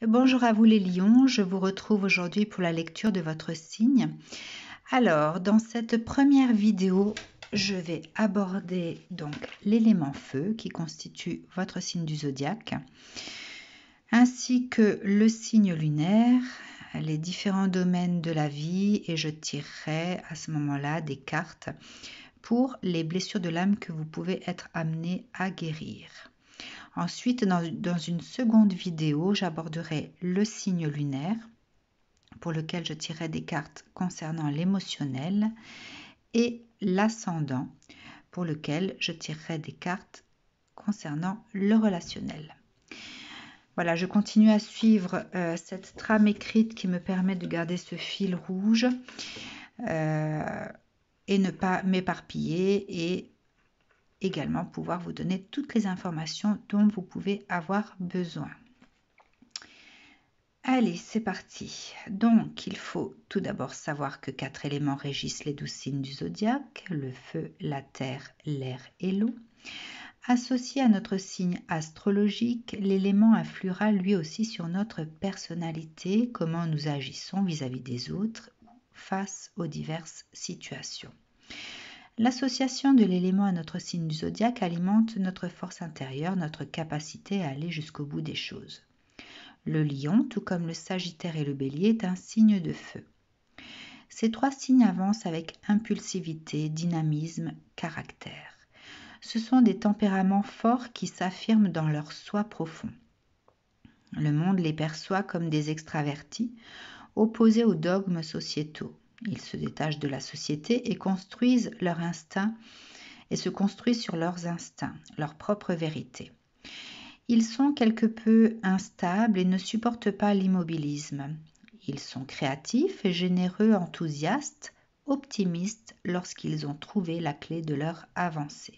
Bonjour à vous les lions, je vous retrouve aujourd'hui pour la lecture de votre signe. Alors, dans cette première vidéo, je vais aborder donc l'élément feu qui constitue votre signe du zodiaque, ainsi que le signe lunaire, les différents domaines de la vie, et je tirerai à ce moment-là des cartes pour les blessures de l'âme que vous pouvez être amené à guérir. Ensuite, dans une seconde vidéo, j'aborderai le signe lunaire pour lequel je tirerai des cartes concernant l'émotionnel et l'ascendant pour lequel je tirerai des cartes concernant le relationnel. Voilà, je continue à suivre cette trame écrite qui me permet de garder ce fil rouge et ne pas m'éparpiller et également pouvoir vous donner toutes les informations dont vous pouvez avoir besoin. Allez, c'est parti. Donc, il faut tout d'abord savoir que 4 éléments régissent les 12 signes du zodiaque, le feu, la terre, l'air et l'eau. Associé à notre signe astrologique, l'élément influera lui aussi sur notre personnalité, comment nous agissons vis-à-vis des autres ou face aux diverses situations. L'association de l'élément à notre signe du zodiaque alimente notre force intérieure, notre capacité à aller jusqu'au bout des choses. Le lion, tout comme le sagittaire et le bélier, est un signe de feu. Ces 3 signes avancent avec impulsivité, dynamisme, caractère. Ce sont des tempéraments forts qui s'affirment dans leur soi profond. Le monde les perçoit comme des extravertis, opposés aux dogmes sociétaux. Ils se détachent de la société et construisent leur instinct et se construisent sur leurs instincts, leur propre vérité. Ils sont quelque peu instables et ne supportent pas l'immobilisme. Ils sont créatifs et généreux, enthousiastes, optimistes lorsqu'ils ont trouvé la clé de leur avancée.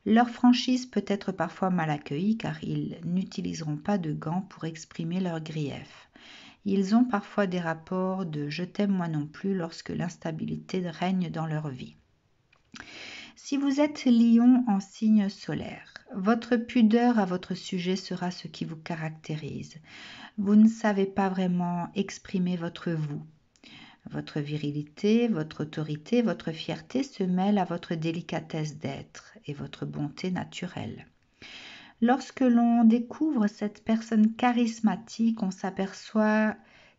Leur franchise peut être parfois mal accueillie car ils n'utiliseront pas de gants pour exprimer leurs griefs. Ils ont parfois des rapports de « je t'aime moi non plus » lorsque l'instabilité règne dans leur vie. Si vous êtes lion en signe solaire, votre pudeur à votre sujet sera ce qui vous caractérise. Vous ne savez pas vraiment exprimer votre vous. Votre virilité, votre autorité, votre fierté se mêlent à votre délicatesse d'être et votre bonté naturelle. Lorsque l'on découvre cette personne charismatique, on s'aperçoit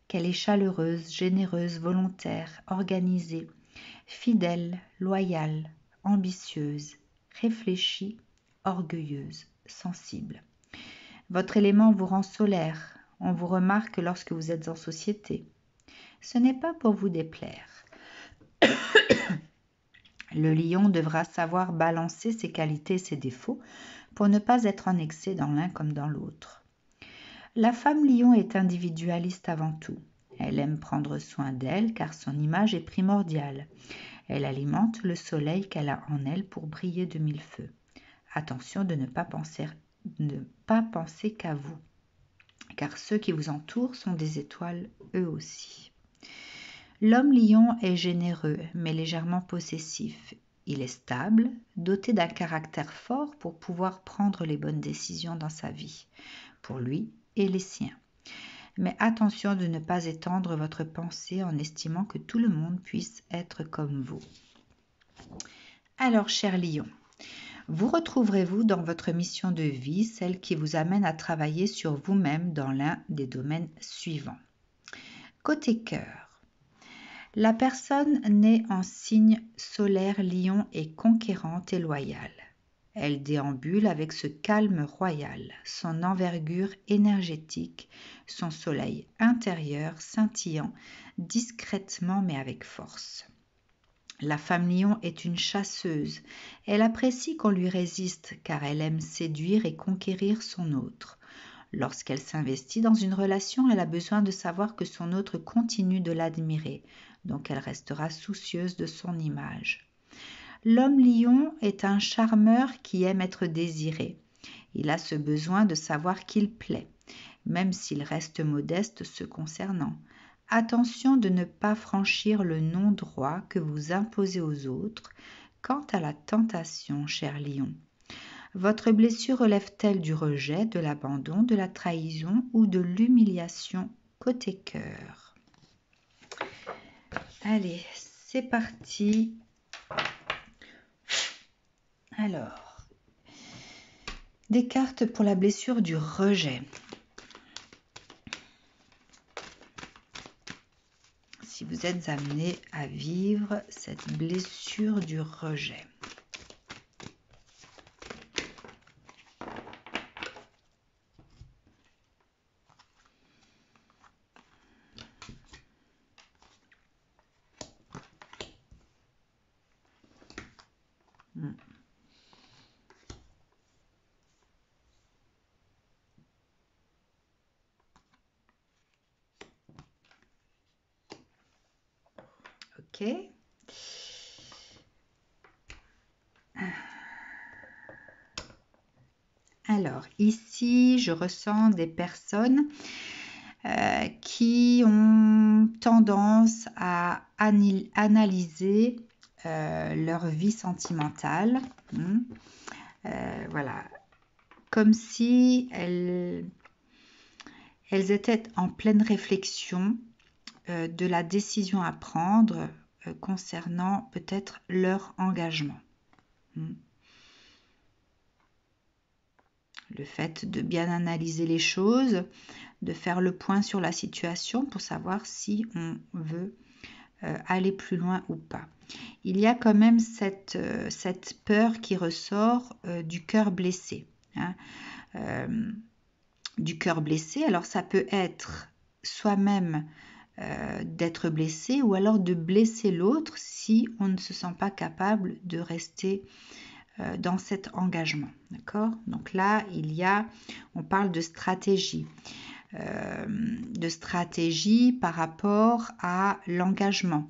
qu'elle est chaleureuse, généreuse, volontaire, organisée, fidèle, loyale, ambitieuse, réfléchie, orgueilleuse, sensible. Votre élément vous rend solaire. On vous remarque lorsque vous êtes en société. Ce n'est pas pour vous déplaire. Le lion devra savoir balancer ses qualités et ses défauts pour ne pas être en excès dans l'un comme dans l'autre. La femme lion est individualiste avant tout. Elle aime prendre soin d'elle car son image est primordiale. Elle alimente le soleil qu'elle a en elle pour briller de mille feux. Attention de ne pas penser qu'à vous, car ceux qui vous entourent sont des étoiles eux aussi. L'homme lion est généreux, mais légèrement possessif. Il est stable, doté d'un caractère fort pour pouvoir prendre les bonnes décisions dans sa vie, pour lui et les siens. Mais attention de ne pas étendre votre pensée en estimant que tout le monde puisse être comme vous. Alors, cher lion, vous retrouverez-vous dans votre mission de vie, celle qui vous amène à travailler sur vous-même dans l'un des domaines suivants. Côté cœur, la personne née en signe solaire lion est conquérante et loyale. Elle déambule avec ce calme royal, son envergure énergétique, son soleil intérieur scintillant discrètement mais avec force. La femme lion est une chasseuse. Elle apprécie qu'on lui résiste car elle aime séduire et conquérir son autre. Lorsqu'elle s'investit dans une relation, elle a besoin de savoir que son autre continue de l'admirer, donc elle restera soucieuse de son image. L'homme lion est un charmeur qui aime être désiré. Il a ce besoin de savoir qu'il plaît, même s'il reste modeste ce concernant. Attention de ne pas franchir le non-droit que vous imposez aux autres quant à la tentation, cher lion. Votre blessure relève-t-elle du rejet, de l'abandon, de la trahison ou de l'humiliation côté cœur? Allez, c'est parti. Alors, des cartes pour la blessure du rejet. Si vous êtes amené à vivre cette blessure du rejet. Ok. Alors, ici, je ressens des personnes qui ont tendance à analyser leur vie sentimentale. Voilà. Comme si elles étaient en pleine réflexion de la décision à prendre concernant peut-être leur engagement. Le fait de bien analyser les choses, de faire le point sur la situation pour savoir si on veut aller plus loin ou pas. Il y a quand même cette peur qui ressort du cœur blessé. Hein. Du cœur blessé, alors ça peut être soi-même d'être blessé ou alors de blesser l'autre si on ne se sent pas capable de rester dans cet engagement. D'accord? Donc là, on parle de stratégie. Par rapport à l'engagement.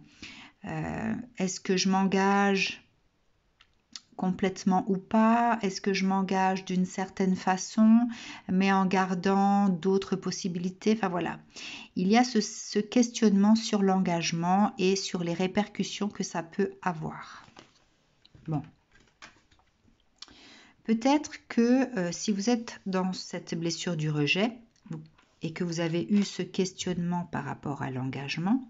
Est-ce que je m'engage complètement ou pas? Est-ce que je m'engage d'une certaine façon, mais en gardant d'autres possibilités? Enfin voilà, il y a ce questionnement sur l'engagement et sur les répercussions que ça peut avoir. Bon. Peut-être que si vous êtes dans cette blessure du rejet et que vous avez eu ce questionnement par rapport à l'engagement,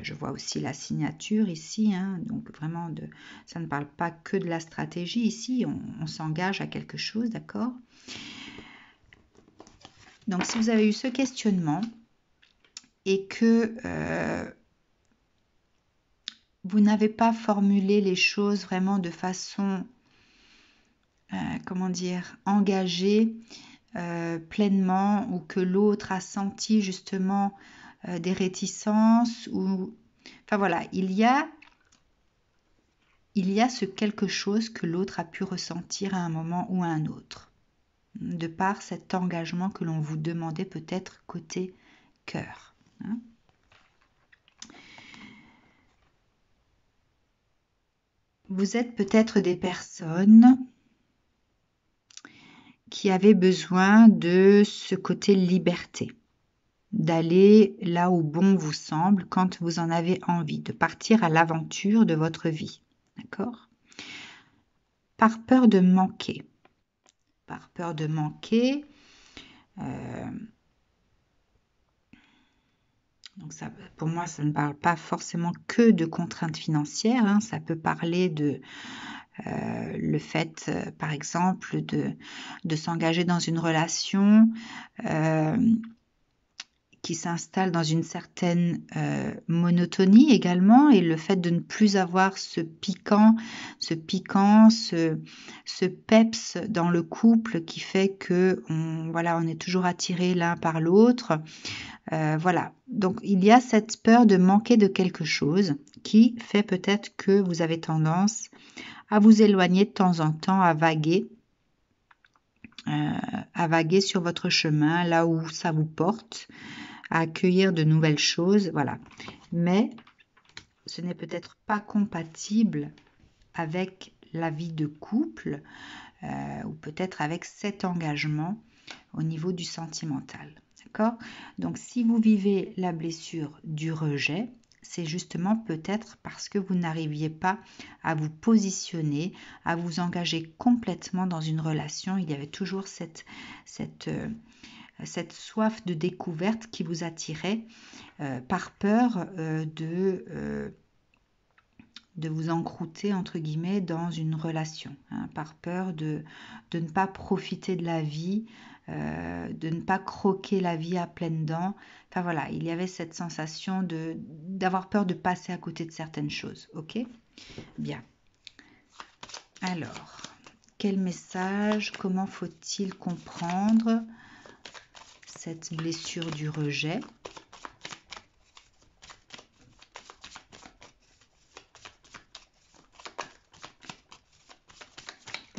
je vois aussi la signature ici, hein, donc vraiment, ça ne parle pas que de la stratégie ici, on s'engage à quelque chose, d'accord? Donc si vous avez eu ce questionnement et que vous n'avez pas formulé les choses vraiment de façon, comment dire, engagée pleinement, ou que l'autre a senti justement des réticences, ou enfin voilà, il y a ce quelque chose que l'autre a pu ressentir à un moment ou à un autre, de par cet engagement que l'on vous demandait peut-être côté cœur. Hein. Vous êtes peut-être des personnes qui avaient besoin de ce côté liberté, d'aller là où bon vous semble, quand vous en avez envie, de partir à l'aventure de votre vie. D'accord? Par peur de manquer. Par peur de manquer. Donc ça, pour moi, ça ne parle pas forcément que de contraintes financières. Hein. Ça peut parler de le fait, par exemple, de s'engager dans une relation qui s'installe dans une certaine monotonie également, et le fait de ne plus avoir ce peps dans le couple qui fait que on est toujours attiré l'un par l'autre. Voilà, donc il y a cette peur de manquer de quelque chose qui fait peut-être que vous avez tendance à vous éloigner de temps en temps, à vaguer sur votre chemin, là où ça vous porte, à accueillir de nouvelles choses, voilà. Mais ce n'est peut-être pas compatible avec la vie de couple ou peut-être avec cet engagement au niveau du sentimental. D'accord? Donc si vous vivez la blessure du rejet, c'est justement peut-être parce que vous n'arriviez pas à vous positionner, à vous engager complètement dans une relation. Il y avait toujours cette soif de découverte qui vous attirait par peur de vous encrouter, entre guillemets, dans une relation, hein, par peur de ne pas profiter de la vie, de ne pas croquer la vie à pleines dents. Enfin voilà, il y avait cette sensation d'avoir peur de passer à côté de certaines choses. Ok? Bien. Alors, quel message, comment faut-il comprendre cette blessure du rejet?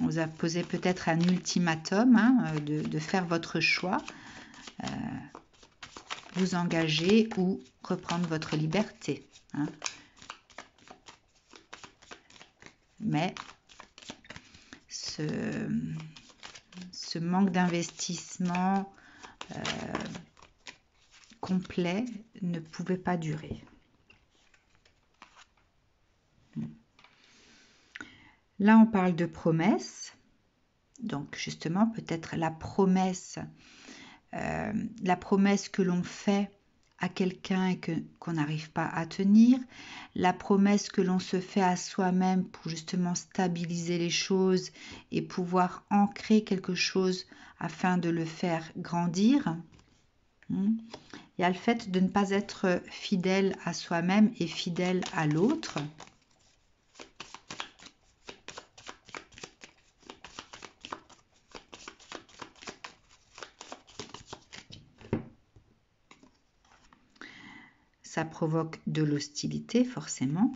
On vous a posé peut-être un ultimatum, hein, de faire votre choix, vous engager ou reprendre votre liberté. Hein. Mais ce manque d'investissement complet ne pouvait pas durer. Là, on parle de promesse. Donc, justement, peut-être la promesse que l'on fait à quelqu'un et qu'on n'arrive pas à tenir, la promesse que l'on se fait à soi-même pour justement stabiliser les choses et pouvoir ancrer quelque chose afin de le faire grandir. Il y a le fait de ne pas être fidèle à soi-même et fidèle à l'autre. Ça provoque de l'hostilité, forcément.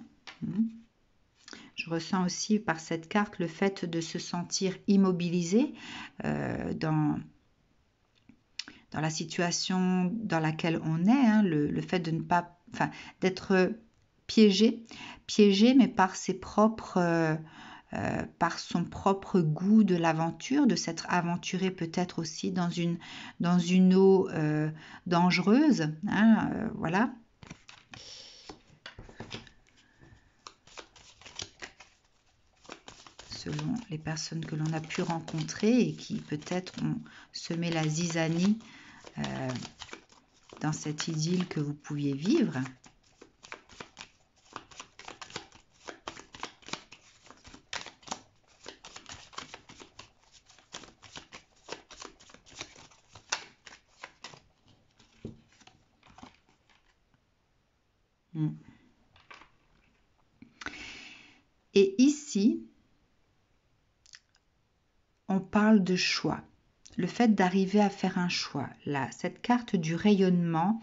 Je ressens aussi par cette carte le fait de se sentir immobilisé dans la situation dans laquelle on est, hein, le fait de ne pas, enfin, d'être piégé, mais par ses propres, par son propre goût de l'aventure, de s'être aventuré peut-être aussi dans une eau dangereuse, hein, voilà. Selon les personnes que l'on a pu rencontrer et qui peut-être ont semé la zizanie dans cette idylle que vous pouviez vivre. Et ici, on parle de choix. Le fait d'arriver à faire un choix. Là, cette carte du rayonnement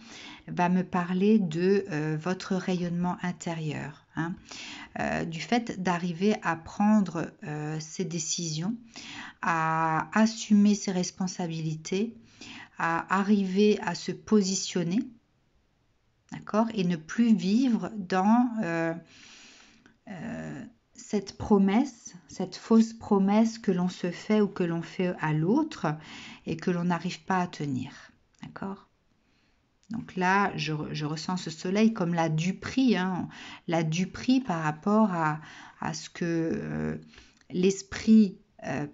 va me parler de votre rayonnement intérieur. Hein, du fait d'arriver à prendre ses décisions, à assumer ses responsabilités, à arriver à se positionner, d'accord, et ne plus vivre dans cette promesse, cette fausse promesse que l'on se fait ou que l'on fait à l'autre et que l'on n'arrive pas à tenir, d'accord. Donc là, je ressens ce soleil comme la duperie, hein, la duperie par rapport à ce que l'esprit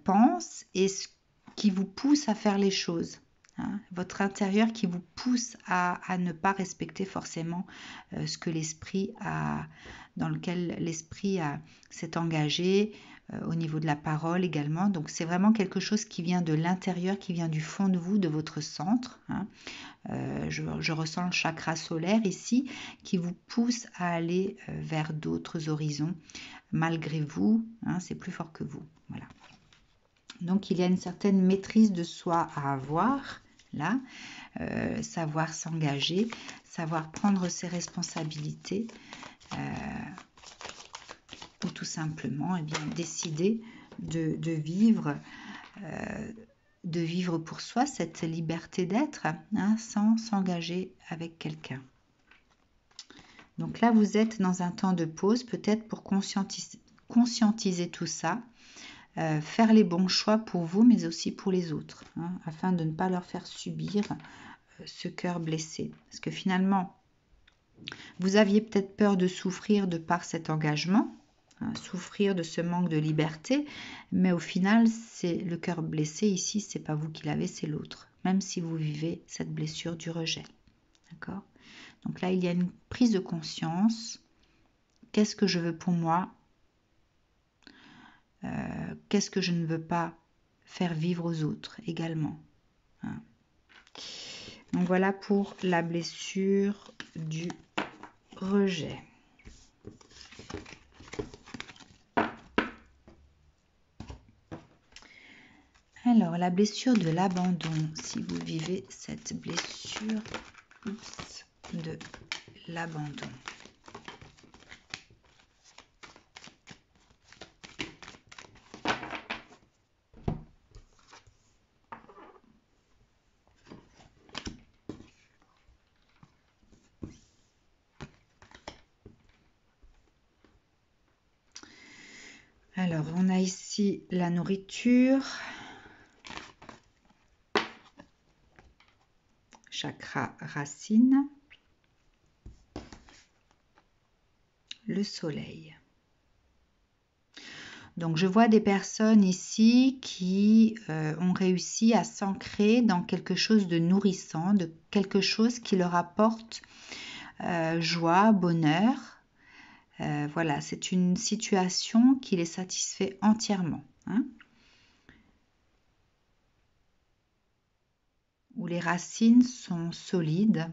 pense et ce qui vous pousse à faire les choses. Hein, votre intérieur qui vous pousse à ne pas respecter forcément ce que l'esprit a, dans lequel l'esprit s'est engagé, au niveau de la parole également. Donc c'est vraiment quelque chose qui vient de l'intérieur, qui vient du fond de vous, de votre centre. Hein. Je ressens le chakra solaire ici qui vous pousse à aller vers d'autres horizons malgré vous. Hein, c'est plus fort que vous. Voilà. Donc il y a une certaine maîtrise de soi à avoir là, savoir s'engager, savoir prendre ses responsabilités. Ou tout simplement décider de vivre pour soi cette liberté d'être, hein, sans s'engager avec quelqu'un. Donc là, vous êtes dans un temps de pause, peut-être pour conscientiser tout ça, faire les bons choix pour vous, mais aussi pour les autres, hein, afin de ne pas leur faire subir ce cœur blessé. Parce que finalement, Vous aviez peut-être peur de souffrir de par cet engagement, hein, souffrir de ce manque de liberté, mais au final, c'est le cœur blessé ici, c'est pas vous qui l'avez, c'est l'autre, même si vous vivez cette blessure du rejet. D'accord? Donc là, il y a une prise de conscience. Qu'est-ce que je veux pour moi? Qu'est-ce que je ne veux pas faire vivre aux autres également, hein. Donc voilà pour la blessure du rejet. Alors, la blessure de l'abandon, si vous vivez cette blessure de l'abandon. Alors, on a ici la nourriture, chakra racine, le soleil. Donc, je vois des personnes ici qui ont réussi à s'ancrer dans quelque chose de nourrissant, de quelque chose qui leur apporte joie, bonheur. Voilà, c'est une situation qui les satisfait entièrement, hein, où les racines sont solides.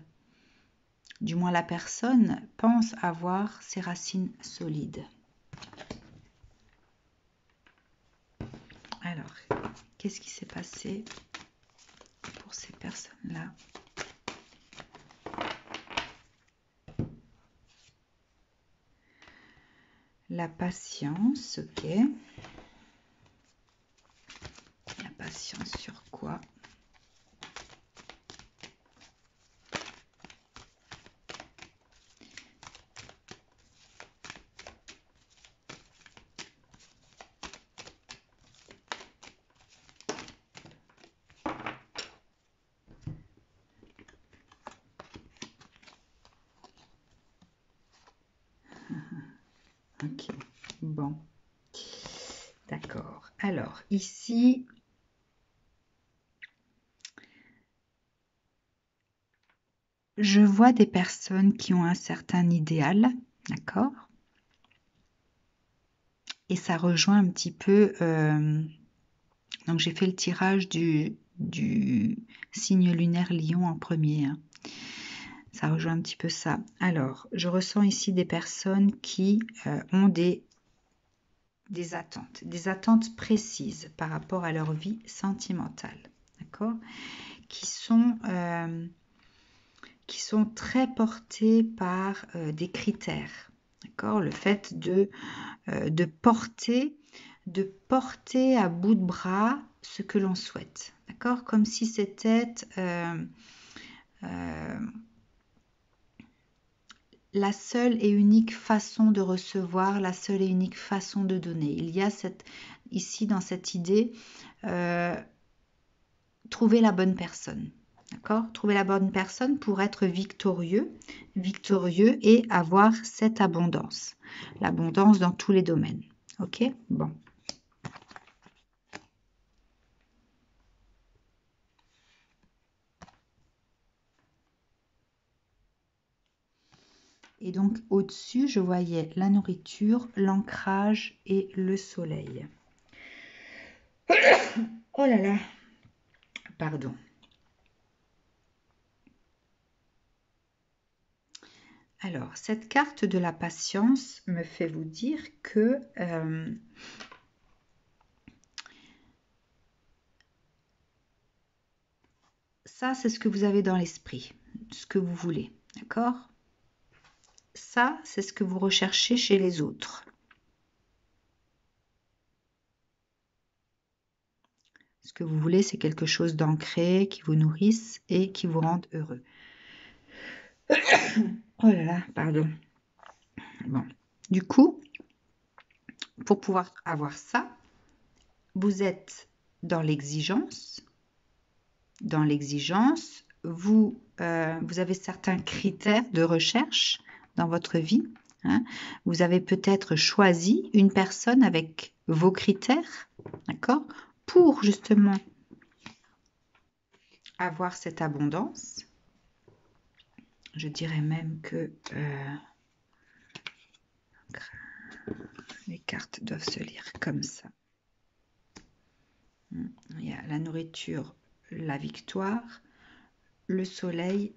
Du moins, la personne pense avoir ses racines solides. Alors, qu'est-ce qui s'est passé pour ces personnes-là? La patience, ok. La patience sur quoi? Ok, bon. D'accord. Alors, ici, je vois des personnes qui ont un certain idéal, d'accord? Et ça rejoint un petit peu... donc, j'ai fait le tirage du signe lunaire Lion en premier, hein. Ça rejoint un petit peu ça. Alors, je ressens ici des personnes qui ont des attentes précises par rapport à leur vie sentimentale, d'accord? Qui sont très portées par des critères, d'accord? Le fait de porter à bout de bras ce que l'on souhaite, d'accord? Comme si c'était la seule et unique façon de recevoir, la seule et unique façon de donner. Il y a ici dans cette idée, trouver la bonne personne. D'accord? Trouver la bonne personne pour être victorieux et avoir cette abondance. L'abondance dans tous les domaines. Ok? Bon. Et donc, au-dessus, je voyais la nourriture, l'ancrage et le soleil. Oh là là! Pardon. Alors, cette carte de la patience me fait vous dire que ça, c'est ce que vous avez dans l'esprit, ce que vous voulez, d'accord? Ça, c'est ce que vous recherchez chez les autres. Ce que vous voulez, c'est quelque chose d'ancré, qui vous nourrisse et qui vous rende heureux. Oh là là, pardon. Bon, du coup, pour pouvoir avoir ça, vous êtes dans l'exigence vous avez certains critères de recherche dans votre vie. Hein. Vous avez peut-être choisi une personne avec vos critères, d'accord, pour justement avoir cette abondance. Je dirais même que les cartes doivent se lire comme ça. Il y a la nourriture, la victoire, le soleil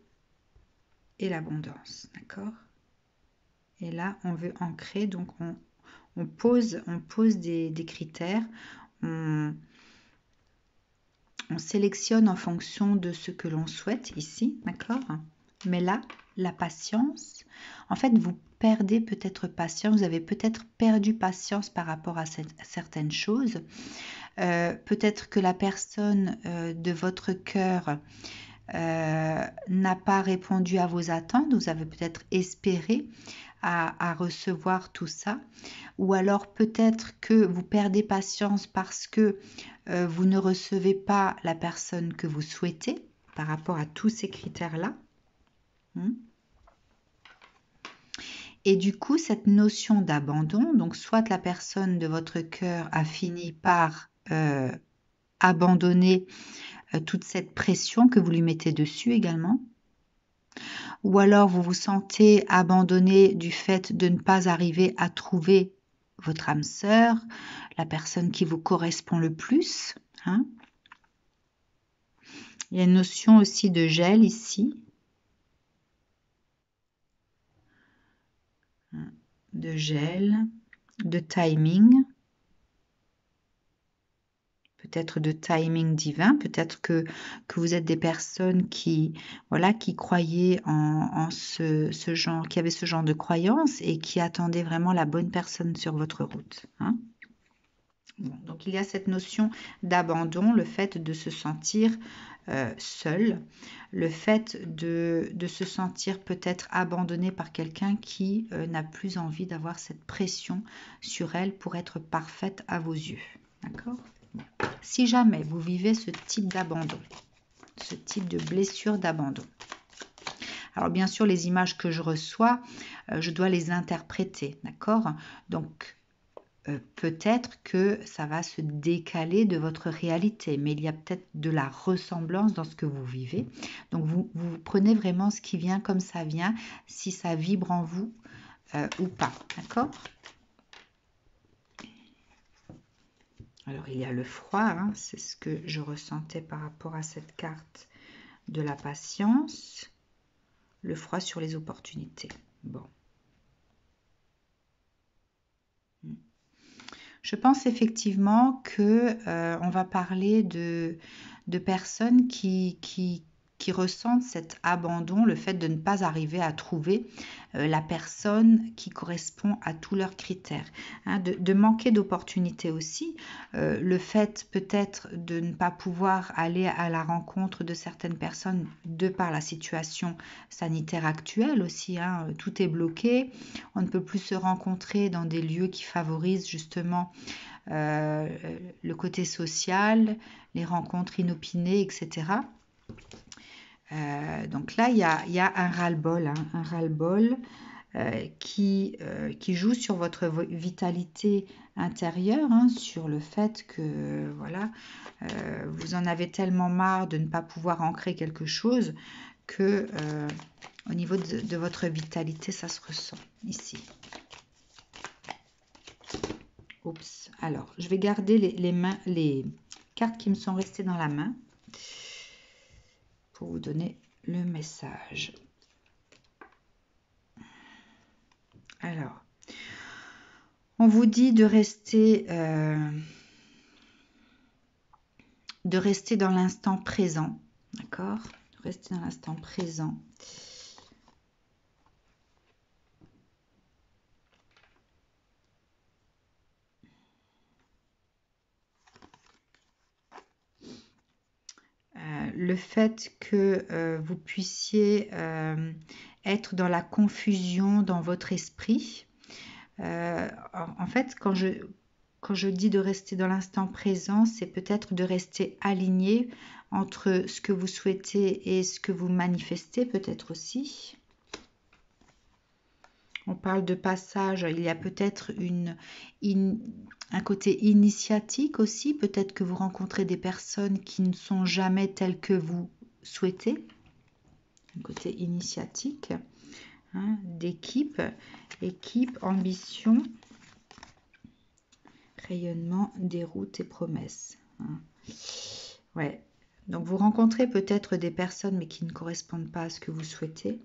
et l'abondance, d'accord? Et là, on veut ancrer, donc on pose des critères, on sélectionne en fonction de ce que l'on souhaite ici, d'accord? Mais là, la patience, en fait, vous perdez peut-être patience, vous avez peut-être perdu patience par rapport à certaines choses. Peut-être que la personne de votre cœur n'a pas répondu à vos attentes, vous avez peut-être espéré à recevoir tout ça, ou alors peut-être que vous perdez patience parce que vous ne recevez pas la personne que vous souhaitez par rapport à tous ces critères-là. Et du coup, cette notion d'abandon, donc soit la personne de votre cœur a fini par abandonner toute cette pression que vous lui mettez dessus également, ou alors vous vous sentez abandonné du fait de ne pas arriver à trouver votre âme sœur, la personne qui vous correspond le plus. Hein. Il y a une notion aussi de gel ici. De gel, de timing. Peut-être de timing divin, peut-être que vous êtes des personnes qui, voilà, qui croyaient en ce genre, qui avaient ce genre de croyances et qui attendaient vraiment la bonne personne sur votre route. Hein. Bon, donc il y a cette notion d'abandon, le fait de se sentir seul, le fait de se sentir peut-être abandonné par quelqu'un qui n'a plus envie d'avoir cette pression sur elle pour être parfaite à vos yeux. D'accord ? Si jamais vous vivez ce type d'abandon, ce type de blessure d'abandon, alors bien sûr les images que je reçois, je dois les interpréter, d'accord? Donc peut-être que ça va se décaler de votre réalité, mais il y a peut-être de la ressemblance dans ce que vous vivez. Donc vous prenez vraiment ce qui vient comme ça vient, si ça vibre en vous ou pas, d'accord? Alors, il y a le froid, hein, c'est ce que je ressentais par rapport à cette carte de la patience. Le froid sur les opportunités. Bon. Je pense effectivement que on va parler de personnes qui ressentent cet abandon, le fait de ne pas arriver à trouver la personne qui correspond à tous leurs critères. Hein, de manquer d'opportunités aussi, le fait peut-être de ne pas pouvoir aller à la rencontre de certaines personnes de par la situation sanitaire actuelle aussi. Hein, tout est bloqué, on ne peut plus se rencontrer dans des lieux qui favorisent justement le côté social, les rencontres inopinées, etc. Donc là, il y a un ras-le-bol, hein, un ras-le-bol qui joue sur votre vitalité intérieure, hein, sur le fait que voilà, vous en avez tellement marre de ne pas pouvoir ancrer quelque chose que au niveau de votre vitalité, ça se ressent ici. Oups. Alors, je vais garder les cartes qui me sont restées dans la main pour vous donner le message. Alors, on vous dit de rester dans l'instant présent, d'accord? Rester dans l'instant présent. Le fait que vous puissiez être dans la confusion dans votre esprit. En fait, quand je dis de rester dans l'instant présent, c'est peut-être de rester aligné entre ce que vous souhaitez et ce que vous manifestez peut-être aussi. On parle de passage, il y a peut-être un côté initiatique aussi, peut-être que vous rencontrez des personnes qui ne sont jamais telles que vous souhaitez. Un côté initiatique, hein, d'équipe, équipe, ambition, rayonnement, déroute et promesse. Hein. Ouais. Donc vous rencontrez peut-être des personnes mais qui ne correspondent pas à ce que vous souhaitez.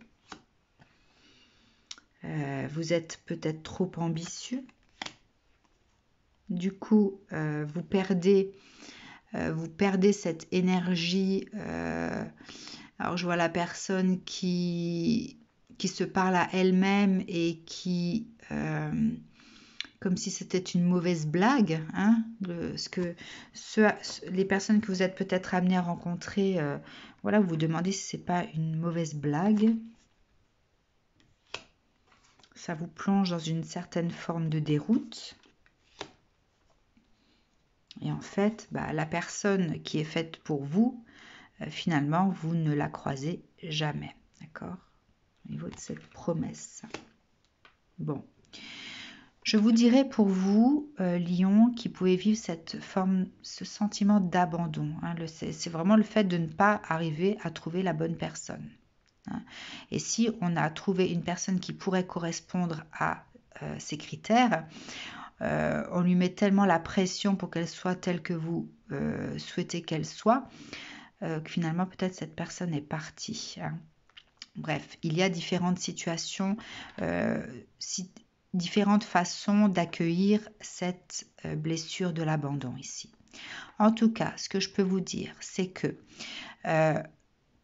Vous êtes peut-être trop ambitieux. Du coup, vous perdez cette énergie. Alors, je vois la personne qui se parle à elle-même et qui, comme si c'était une mauvaise blague, hein, les personnes que vous êtes peut-être amenées à rencontrer, voilà, vous vous demandez si c'est pas une mauvaise blague. Ça vous plonge dans une certaine forme de déroute. Et en fait, la personne qui est faite pour vous, finalement, vous ne la croisez jamais. D'accord? Au niveau de cette promesse. Bon. Je vous dirais pour vous, Lion, qui pouvez vivre ce sentiment d'abandon. Hein, c'est vraiment le fait de ne pas arriver à trouver la bonne personne. Hein. Et si on a trouvé une personne qui pourrait correspondre à ces critères, on lui met tellement la pression pour qu'elle soit telle que vous souhaitez qu'elle soit, que finalement peut-être cette personne est partie. Hein. Bref, il y a différentes situations, différentes façons d'accueillir cette blessure de l'abandon ici. En tout cas, ce que je peux vous dire, c'est que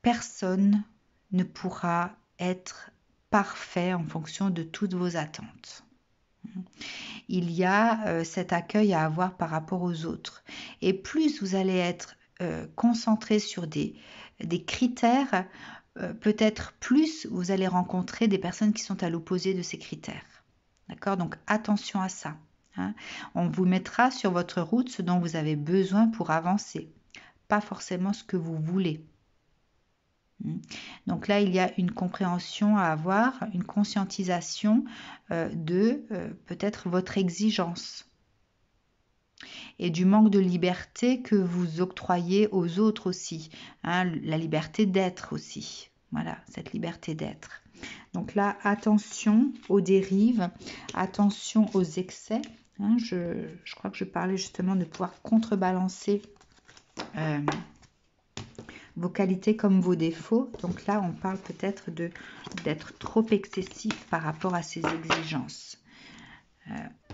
personne ne pourra être parfait en fonction de toutes vos attentes. Il y a cet accueil à avoir par rapport aux autres. Et plus vous allez être concentré sur des critères, peut-être plus vous allez rencontrer des personnes qui sont à l'opposé de ces critères. D'accord? Donc attention à ça. Hein. On vous mettra sur votre route ce dont vous avez besoin pour avancer, pas forcément ce que vous voulez. Donc là, il y a une compréhension à avoir, une conscientisation de peut-être votre exigence et du manque de liberté que vous octroyez aux autres aussi. Hein, la liberté d'être aussi. Voilà, cette liberté d'être. Donc là, attention aux dérives, attention aux excès. Hein, je crois que je parlais justement de pouvoir contrebalancer vos qualités comme vos défauts. Donc là, on parle peut-être d'être trop excessif par rapport à ces exigences.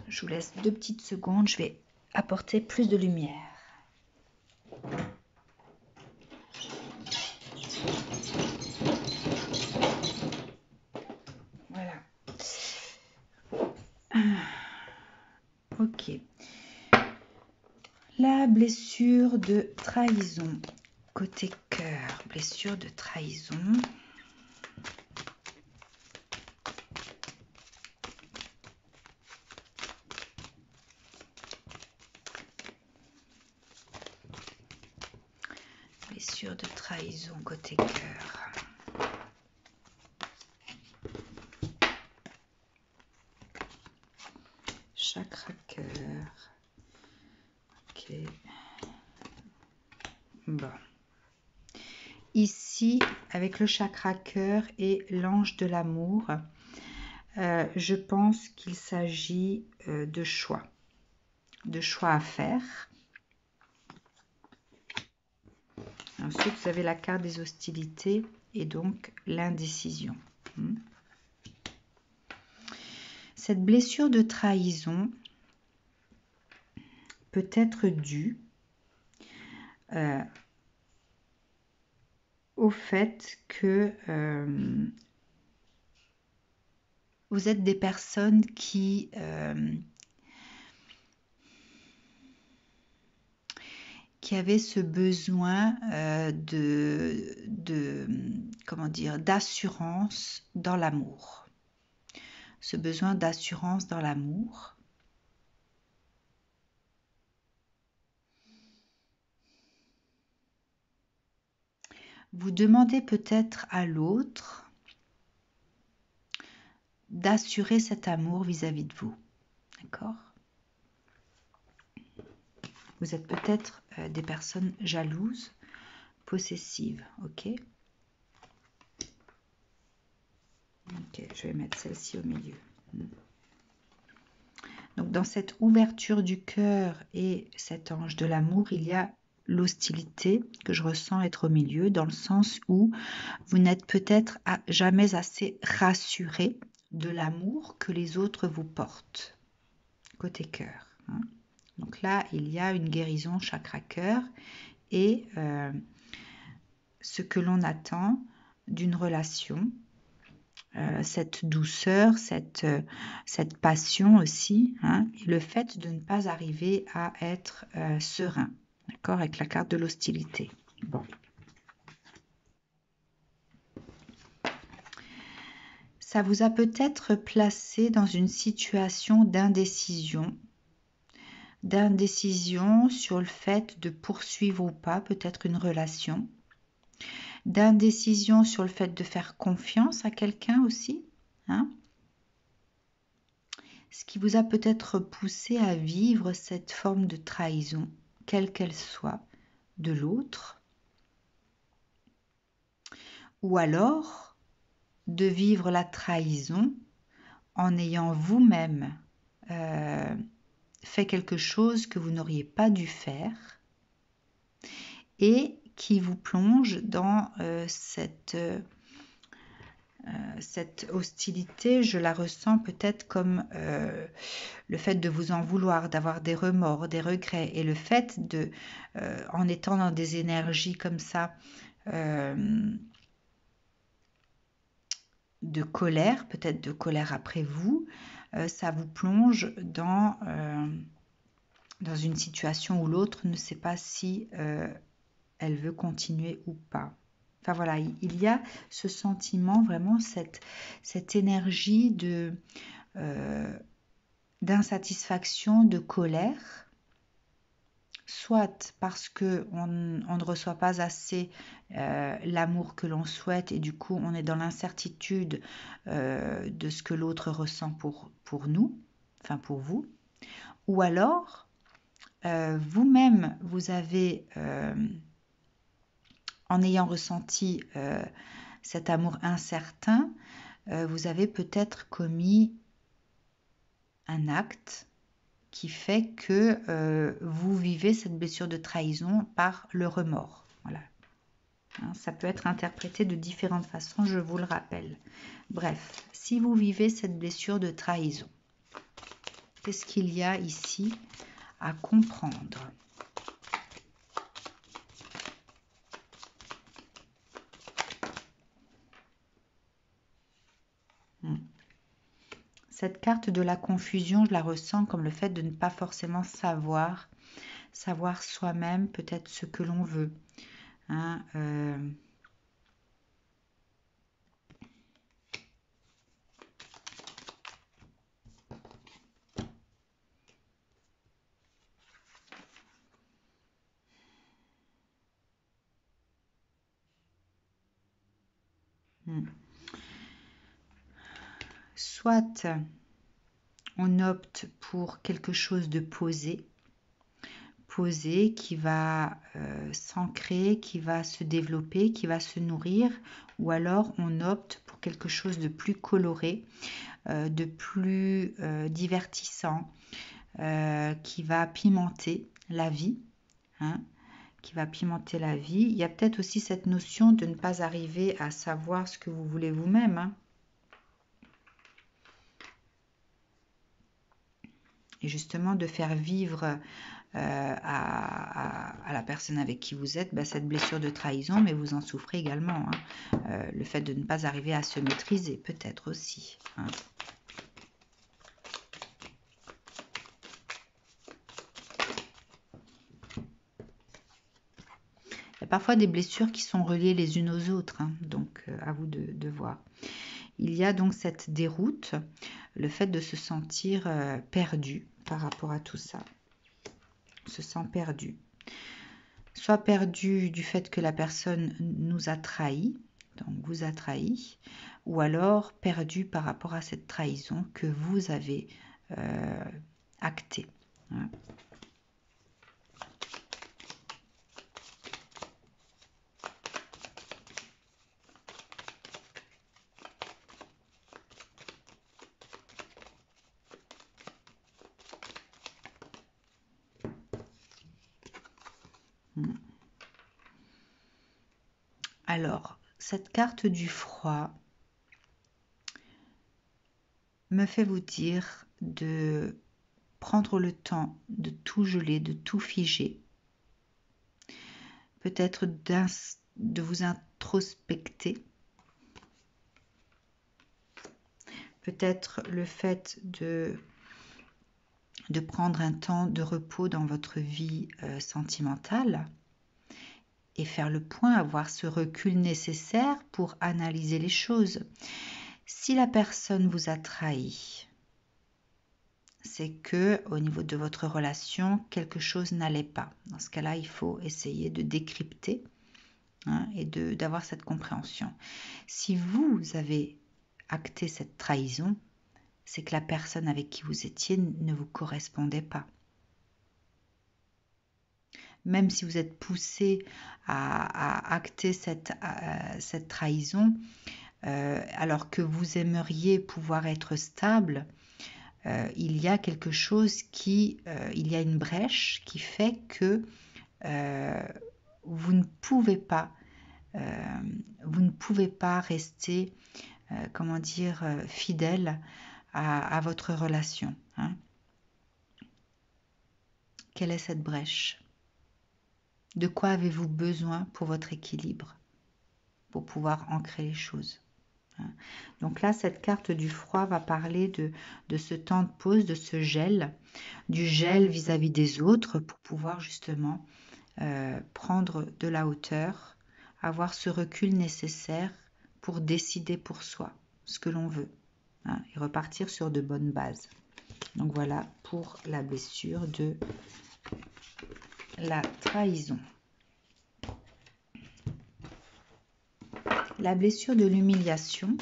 Je vous laisse 2 petites secondes. Je vais apporter plus de lumière. Voilà. Ok. La blessure de trahison. Côté cœur, blessure de trahison. Blessure de trahison côté cœur. Chakra cœur. Ok. Bon. Ici, avec le chakra cœur et l'ange de l'amour, je pense qu'il s'agit de choix à faire. Ensuite, vous avez la carte des hostilités et donc l'indécision. Cette blessure de trahison peut être due au fait que vous êtes des personnes qui avaient ce besoin comment dire, d'assurance dans l'amour. Ce besoin d'assurance dans l'amour. vous demandez peut-être à l'autre d'assurer cet amour vis-à-vis de vous. D'accord? Vous êtes peut-être des personnes jalouses, possessives. Ok? Ok, je vais mettre celle-ci au milieu. Donc, dans cette ouverture du cœur et cet ange de l'amour, il y a l'hostilité que je ressens être au milieu, dans le sens où vous n'êtes peut-être jamais assez rassuré de l'amour que les autres vous portent, côté cœur. Hein. Donc là, il y a une guérison chakra cœur et ce que l'on attend d'une relation, cette douceur, cette passion aussi, hein, et le fait de ne pas arriver à être serein, d'accord, avec la carte de l'hostilité. Bon. Ça vous a peut-être placé dans une situation d'indécision sur le fait de poursuivre ou pas peut-être une relation, d'indécision sur le fait de faire confiance à quelqu'un aussi, hein, ce qui vous a peut-être poussé à vivre cette forme de trahison, quelle qu'elle soit, de l'autre, ou alors de vivre la trahison en ayant vous-même fait quelque chose que vous n'auriez pas dû faire et qui vous plonge dans cette hostilité. Je la ressens peut-être comme le fait de vous en vouloir, d'avoir des remords, des regrets, et le fait de, en étant dans des énergies comme ça, de colère, peut-être de colère après vous, ça vous plonge dans une situation où l'autre ne sait pas si elle veut continuer ou pas. Enfin voilà, il y a ce sentiment, vraiment cette énergie d'insatisfaction, de colère, soit parce qu'on ne reçoit pas assez l'amour que l'on souhaite et du coup on est dans l'incertitude de ce que l'autre ressent pour nous, enfin pour vous, ou alors vous-même vous avez, en ayant ressenti cet amour incertain, vous avez peut-être commis un acte qui fait que vous vivez cette blessure de trahison par le remords. Voilà. Hein, ça peut être interprété de différentes façons, je vous le rappelle. Bref, si vous vivez cette blessure de trahison, qu'est-ce qu'il y a ici à comprendre ? Cette carte de la confusion, je la ressens comme le fait de ne pas forcément savoir soi-même peut-être ce que l'on veut. Hein, Soit on opte pour quelque chose de posé qui va s'ancrer, qui va se développer, qui va se nourrir, ou alors on opte pour quelque chose de plus coloré, de plus divertissant, qui va pimenter la vie, hein, qui va pimenter la vie. Il y a peut-être aussi cette notion de ne pas arriver à savoir ce que vous voulez vous-même, hein. Et justement de faire vivre à la personne avec qui vous êtes cette blessure de trahison, mais vous en souffrez également, hein. Le fait de ne pas arriver à se maîtriser, peut-être aussi, hein. Il y a parfois des blessures qui sont reliées les unes aux autres, hein, donc à vous de voir. Il y a donc cette déroute, le fait de se sentir perdu par rapport à tout ça. On se sent perdu. soit perdu du fait que la personne nous a trahis, donc vous a trahi, ou alors perdu par rapport à cette trahison que vous avez actée. Hein. Alors, cette carte du froid me fait vous dire de prendre le temps de tout geler, de tout figer. Peut-être de vous introspecter. Peut-être le fait de prendre un temps de repos dans votre vie sentimentale et faire le point, avoir ce recul nécessaire pour analyser les choses. Si la personne vous a trahi, c'est que au niveau de votre relation, quelque chose n'allait pas. Dans ce cas-là, il faut essayer de décrypter et d'avoir cette compréhension. Si vous avez acté cette trahison, c'est que la personne avec qui vous étiez ne vous correspondait pas. Même si vous êtes poussé à acter cette trahison, alors que vous aimeriez pouvoir être stable, il y a quelque chose il y a une brèche qui fait que vous ne pouvez pas rester, comment dire, fidèle à votre relation. Hein. Quelle est cette brèche? De quoi avez-vous besoin pour votre équilibre, pour pouvoir ancrer les choses? Donc là, cette carte du froid va parler de ce temps de pause, de ce gel, du gel vis-à-vis des autres pour pouvoir justement prendre de la hauteur, avoir ce recul nécessaire pour décider pour soi ce que l'on veut et repartir sur de bonnes bases. Donc voilà pour la blessure de la trahison. La blessure de l'humiliation.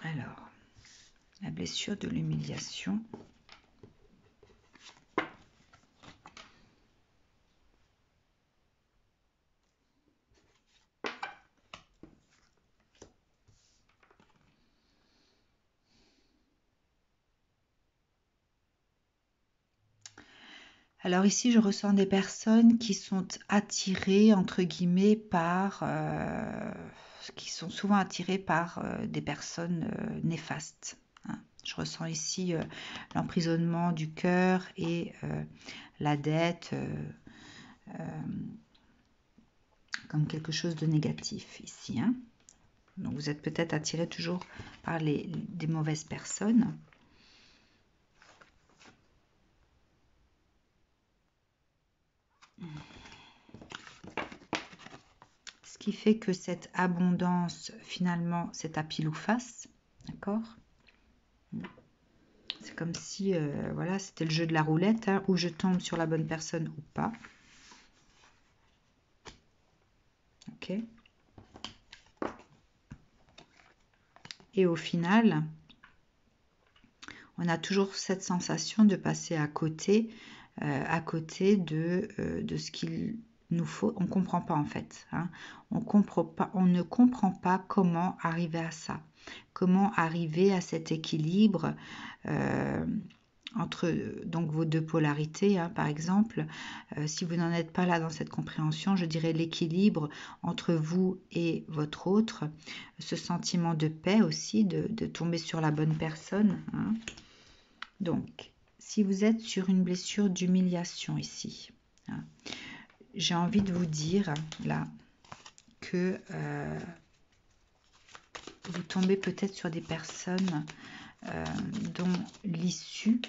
Alors, la blessure de l'humiliation. Alors ici, je ressens des personnes qui sont attirées, entre guillemets, qui sont souvent attirées par des personnes néfastes. Hein. Je ressens ici l'emprisonnement du cœur et la dette comme quelque chose de négatif ici. Hein. Donc vous êtes peut-être attiré toujours par des mauvaises personnes. Ce qui fait que cette abondance, finalement, c'est à pile ou face. D'accord ? C'est comme si, voilà, c'était le jeu de la roulette, hein, où je tombe sur la bonne personne ou pas. Ok. Et au final, on a toujours cette sensation de passer à côté de ce qu'il nous faut. On ne comprend pas en fait. Hein. On ne comprend pas comment arriver à ça. Comment arriver à cet équilibre entre donc vos deux polarités, hein, par exemple. Si vous n'en êtes pas là dans cette compréhension, je dirais l'équilibre entre vous et votre autre, ce sentiment de paix aussi, de tomber sur la bonne personne. Hein. Donc, si vous êtes sur une blessure d'humiliation ici, hein, j'ai envie de vous dire là que vous tombez peut-être sur des personnes dont l'issue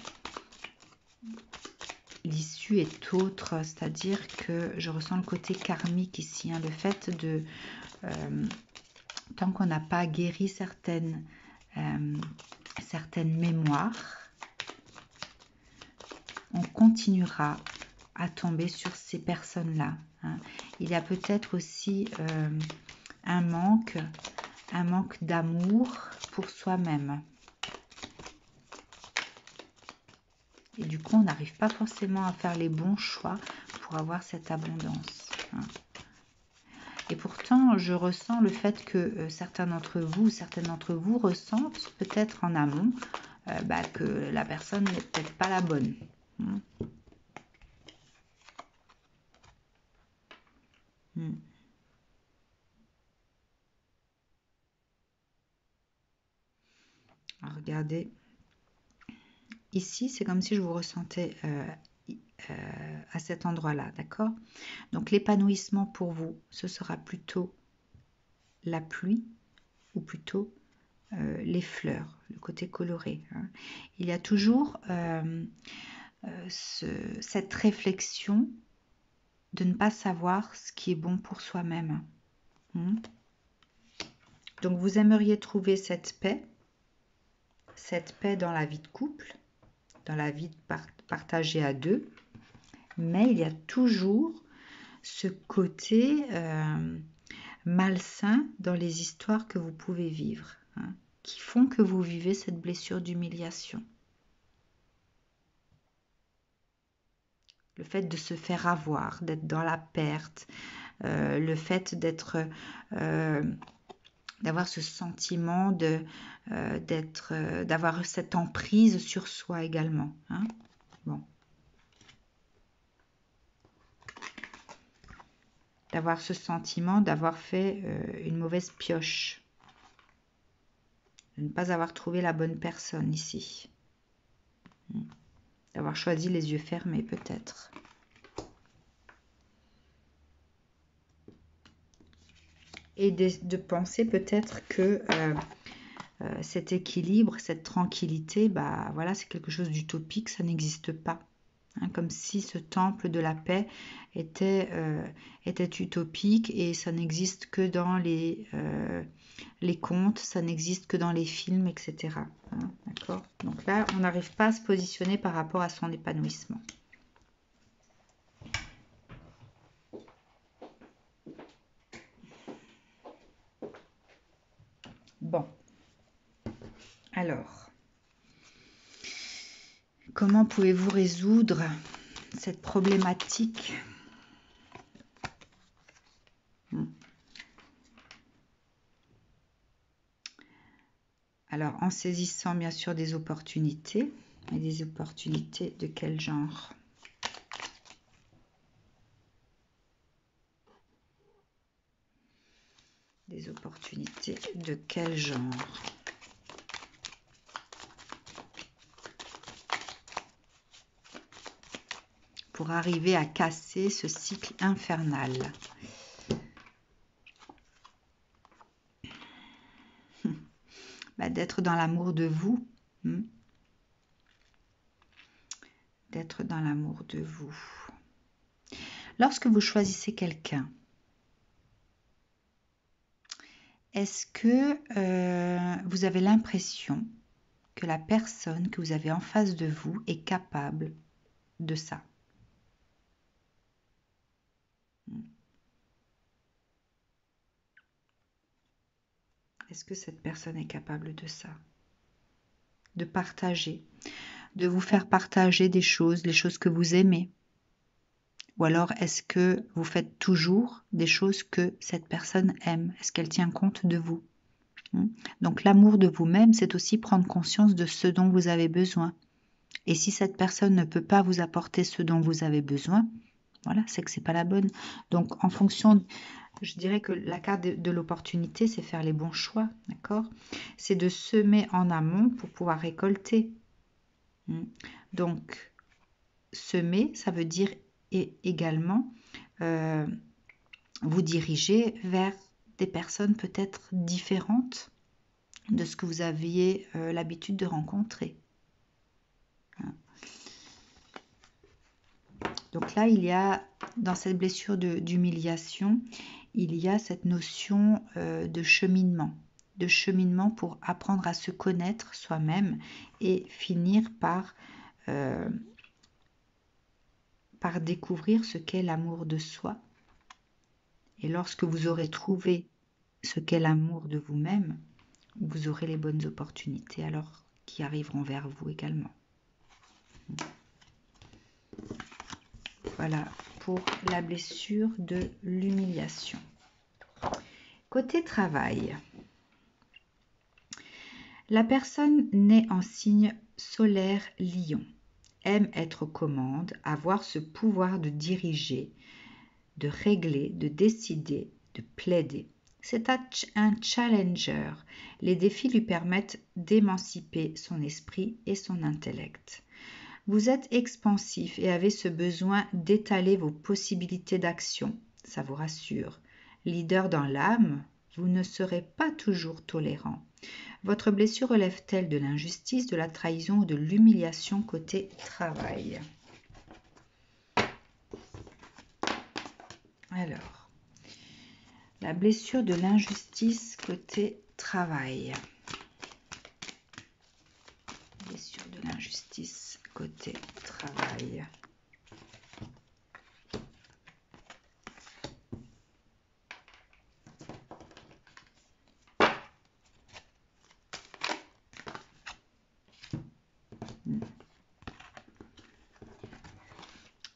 l'issue est autre, c'est-à-dire que je ressens le côté karmique ici, hein, le fait de, tant qu'on n'a pas guéri certaines mémoires, on continuera à tomber sur ces personnes-là. Hein. Il y a peut-être aussi un manque d'amour pour soi-même. Et du coup, on n'arrive pas forcément à faire les bons choix pour avoir cette abondance. Hein. Et pourtant, je ressens le fait que certaines d'entre vous ressentent peut-être en amont que la personne n'est peut-être pas la bonne. Hein. Alors, regardez. Ici, c'est comme si je vous ressentais à cet endroit-là, d'accord? Donc, l'épanouissement pour vous, ce sera plutôt la pluie ou plutôt les fleurs, le côté coloré. Hein. Il y a toujours cette réflexion de ne pas savoir ce qui est bon pour soi-même. Hein. Donc, vous aimeriez trouver cette paix dans la vie de couple, dans la vie partagée à deux, mais il y a toujours ce côté malsain dans les histoires que vous pouvez vivre, hein, qui font que vous vivez cette blessure d'humiliation. Le fait de se faire avoir, d'être dans la perte, le fait d'avoir ce sentiment d'avoir cette emprise sur soi également. Hein. Bon. D'avoir ce sentiment d'avoir fait une mauvaise pioche. De ne pas avoir trouvé la bonne personne ici. D'avoir choisi les yeux fermés peut-être. Et de penser peut-être que cet équilibre, cette tranquillité, voilà, c'est quelque chose d'utopique, ça n'existe pas. Hein, comme si ce temple de la paix était utopique et ça n'existe que dans les contes, ça n'existe que dans les films, etc. Hein, d'accord? Donc là, on n'arrive pas à se positionner par rapport à son épanouissement. Bon. Alors, comment pouvez-vous résoudre cette problématique? Alors, en saisissant bien sûr des opportunités. Et des opportunités de quel genre? Des opportunités de quel genre? Pour arriver à casser ce cycle infernal. D'être dans l'amour de vous. D'être dans l'amour de vous. Lorsque vous choisissez quelqu'un, est-ce que vous avez l'impression que la personne que vous avez en face de vous est capable de ça? Est-ce que cette personne est capable de ça? De partager, de vous faire partager des choses, les choses que vous aimez? Ou alors est-ce que vous faites toujours des choses que cette personne aime? Est-ce qu'elle tient compte de vous? Donc l'amour de vous-même, c'est aussi prendre conscience de ce dont vous avez besoin. Et si cette personne ne peut pas vous apporter ce dont vous avez besoin, voilà, c'est que c'est pas la bonne. Donc en fonction, je dirais que la carte de l'opportunité, c'est faire les bons choix, d'accord? C'est de semer en amont pour pouvoir récolter. Donc semer, ça veut dire également vous diriger vers des personnes peut-être différentes de ce que vous aviez l'habitude de rencontrer. Donc là, il y a, dans cette blessure d'humiliation, il y a cette notion de cheminement pour apprendre à se connaître soi-même et finir par découvrir ce qu'est l'amour de soi. Et lorsque vous aurez trouvé ce qu'est l'amour de vous-même, vous aurez les bonnes opportunités alors qui arriveront vers vous également. Voilà pour la blessure de l'humiliation. Côté travail, la personne née en signe solaire Lion aime être aux commandes, avoir ce pouvoir de diriger, de régler, de décider, de plaider. C'est un challenger. Les défis lui permettent d'émanciper son esprit et son intellect. Vous êtes expansif et avez ce besoin d'étaler vos possibilités d'action. Ça vous rassure. Leader dans l'âme, vous ne serez pas toujours tolérant. Votre blessure relève-t-elle de l'injustice, de la trahison ou de l'humiliation côté travail? Alors, la blessure de l'injustice côté travail. Blessure de l'injustice côté travail.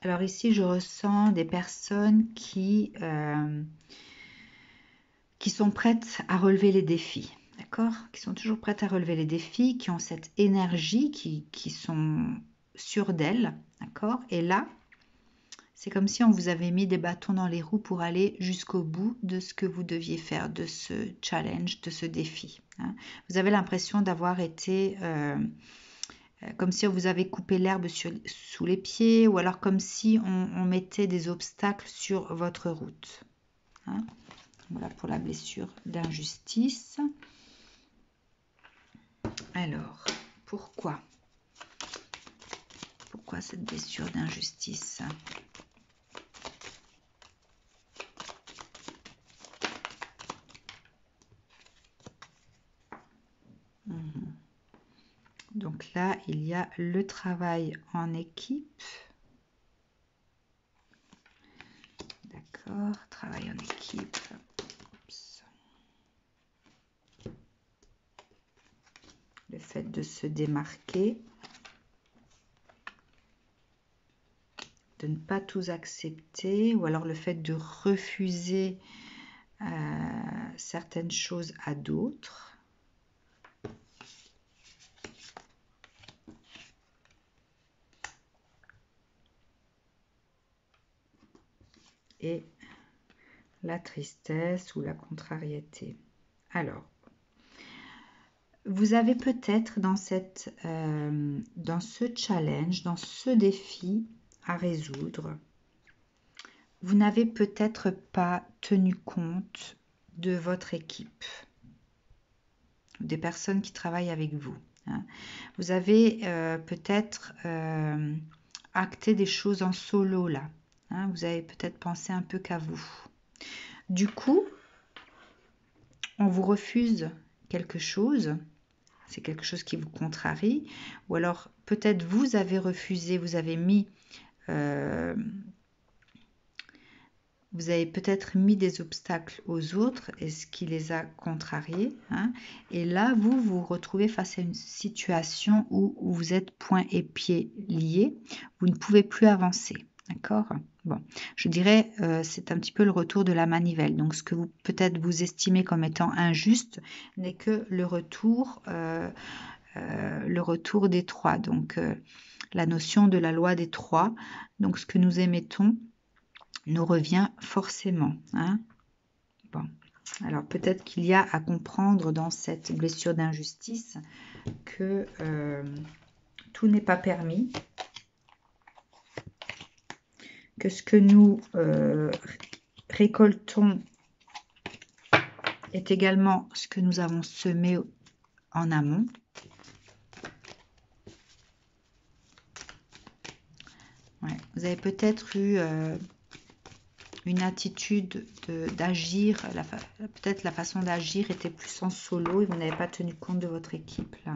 Alors ici, je ressens des personnes qui sont prêtes à relever les défis. D'accord, qui sont toujours prêtes à relever les défis, qui ont cette énergie, qui sont sûres d'elles, d'accord. Et là, c'est comme si on vous avait mis des bâtons dans les roues pour aller jusqu'au bout de ce que vous deviez faire, de ce challenge, de ce défi. Hein. Vous avez l'impression d'avoir été comme si on vous avait coupé l'herbe sous les pieds, ou alors comme si on mettait des obstacles sur votre route. Hein. Voilà pour la blessure d'injustice. Alors, pourquoi cette blessure d'injustice? Donc là, il y a le travail en équipe. D'accord, travail en équipe. Oups. Le fait de se démarquer. De ne pas tout accepter, ou alors le fait de refuser certaines choses à d'autres. Et la tristesse ou la contrariété. Alors, vous avez peut-être dans ce challenge, dans ce défi à résoudre, vous n'avez peut-être pas tenu compte de votre équipe, des personnes qui travaillent avec vous. Hein. Vous avez peut-être acté des choses en solo là. Hein. Vous avez peut-être pensé un peu qu'à vous. Du coup, on vous refuse quelque chose. C'est quelque chose qui vous contrarie. Ou alors peut-être vous avez refusé, vous avez mis... vous avez peut-être mis des obstacles aux autres et ce qui les a contrariés. Hein, et là, vous vous retrouvez face à une situation où vous êtes poings et pieds liés. Vous ne pouvez plus avancer. D'accord? Bon, je dirais, c'est un petit peu le retour de la manivelle. Donc, ce que vous peut-être vous estimez comme étant injuste n'est que le retour des trois. Donc, la notion de la loi des trois. Donc, ce que nous émettons nous revient forcément. Hein. Bon. Alors peut-être qu'il y a à comprendre dans cette blessure d'injustice que tout n'est pas permis, que ce que nous récoltons est également ce que nous avons semé en amont. Ouais. Vous avez peut-être eu une attitude d'agir, peut-être la façon d'agir était plus en solo et vous n'avez pas tenu compte de votre équipe là.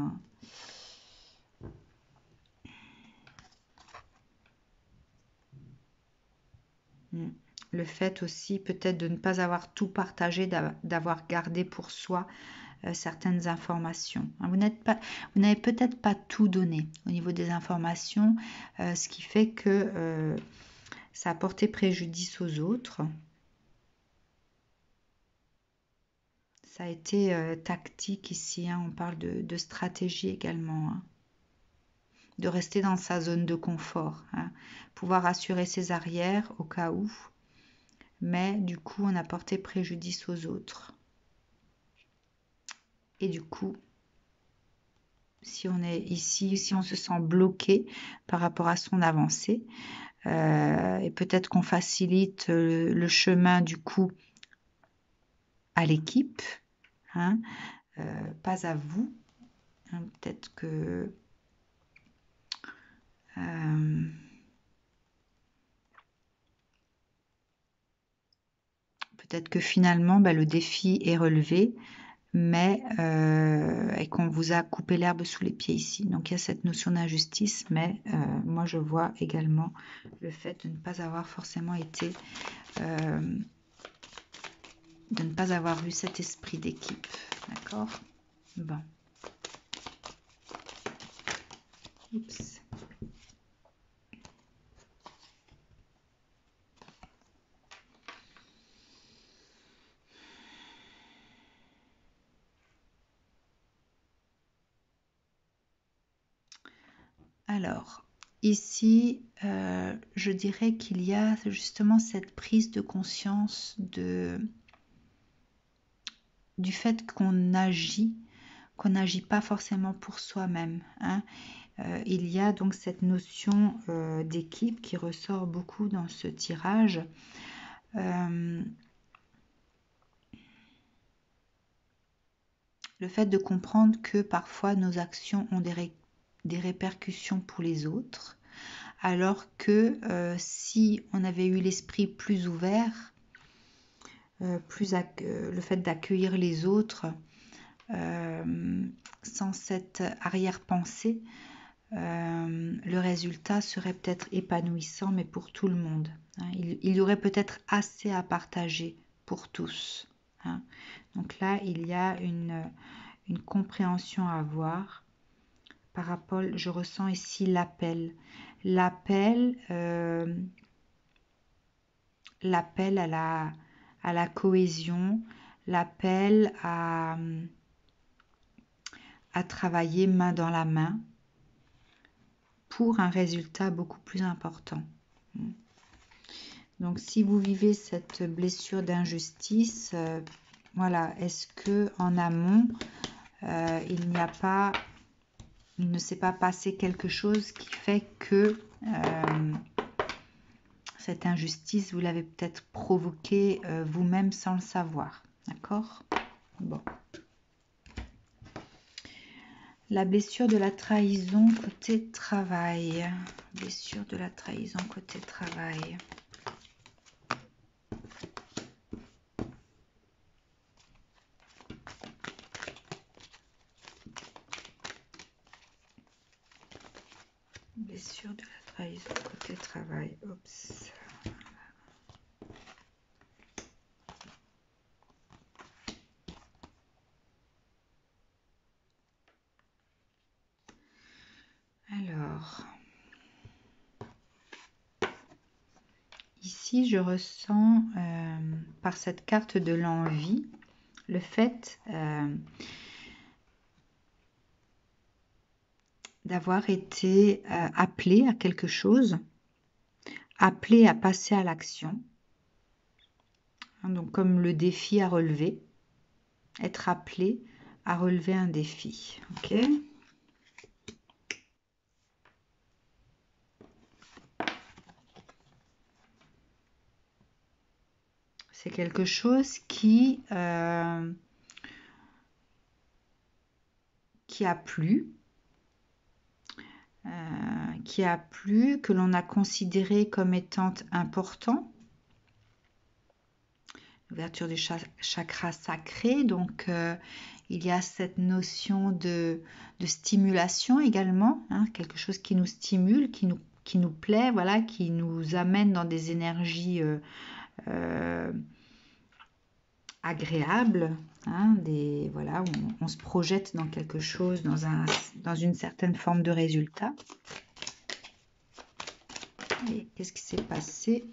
Le fait aussi peut-être de ne pas avoir tout partagé, d'avoir gardé pour soi certaines informations. Vous n'avez peut-être pas tout donné au niveau des informations, ce qui fait que ça a porté préjudice aux autres. Ça a été tactique ici, hein. On parle de stratégie également, hein. De rester dans sa zone de confort, hein. Pouvoir assurer ses arrières au cas où, mais du coup on a porté préjudice aux autres. Et du coup, si on est ici, si on se sent bloqué par rapport à son avancée, et peut-être qu'on facilite le chemin du coup à l'équipe, hein, pas à vous, hein, peut-être que finalement le défi est relevé, mais et qu'on vous a coupé l'herbe sous les pieds ici. Donc il y a cette notion d'injustice, mais moi je vois également le fait de ne pas avoir forcément été, de ne pas avoir eu cet esprit d'équipe. D'accord? Bon. Oups. Alors, ici, je dirais qu'il y a justement cette prise de conscience du fait qu'on n'agit pas forcément pour soi-même, hein. Il y a donc cette notion d'équipe qui ressort beaucoup dans ce tirage. Le fait de comprendre que parfois nos actions ont des répercussions pour les autres, alors que si on avait eu l'esprit plus ouvert, le fait d'accueillir les autres sans cette arrière-pensée, le résultat serait peut-être épanouissant, mais pour tout le monde, hein. Il y aurait peut-être assez à partager pour tous, hein. Donc là, il y a une compréhension à avoir par rapport, je ressens ici l'appel à la cohésion, l'appel à travailler main dans la main pour un résultat beaucoup plus important. Donc si vous vivez cette blessure d'injustice, voilà, est-ce que en amont il ne s'est pas passé quelque chose qui fait que cette injustice, vous l'avez peut-être provoquée vous-même sans le savoir, d'accord? Bon. La blessure de la trahison côté travail. Blessure de la trahison côté travail. Blessure de la trahison côté travail. Oups. Alors, ici je ressens par cette carte de l'envie le fait d'avoir été appelé à quelque chose, appelé à passer à l'action. Donc comme le défi à relever, être appelé à relever un défi. Ok. C'est quelque chose qui a plu. qui a plu, que l'on a considéré comme étant important. L'ouverture du chakra sacré, donc il y a cette notion de stimulation également, hein, quelque chose qui nous stimule, qui nous plaît, voilà, qui nous amène dans des énergies agréables, hein, voilà, on se projette dans quelque chose, dans une certaine forme de résultat. Et qu'est-ce qui s'est passé?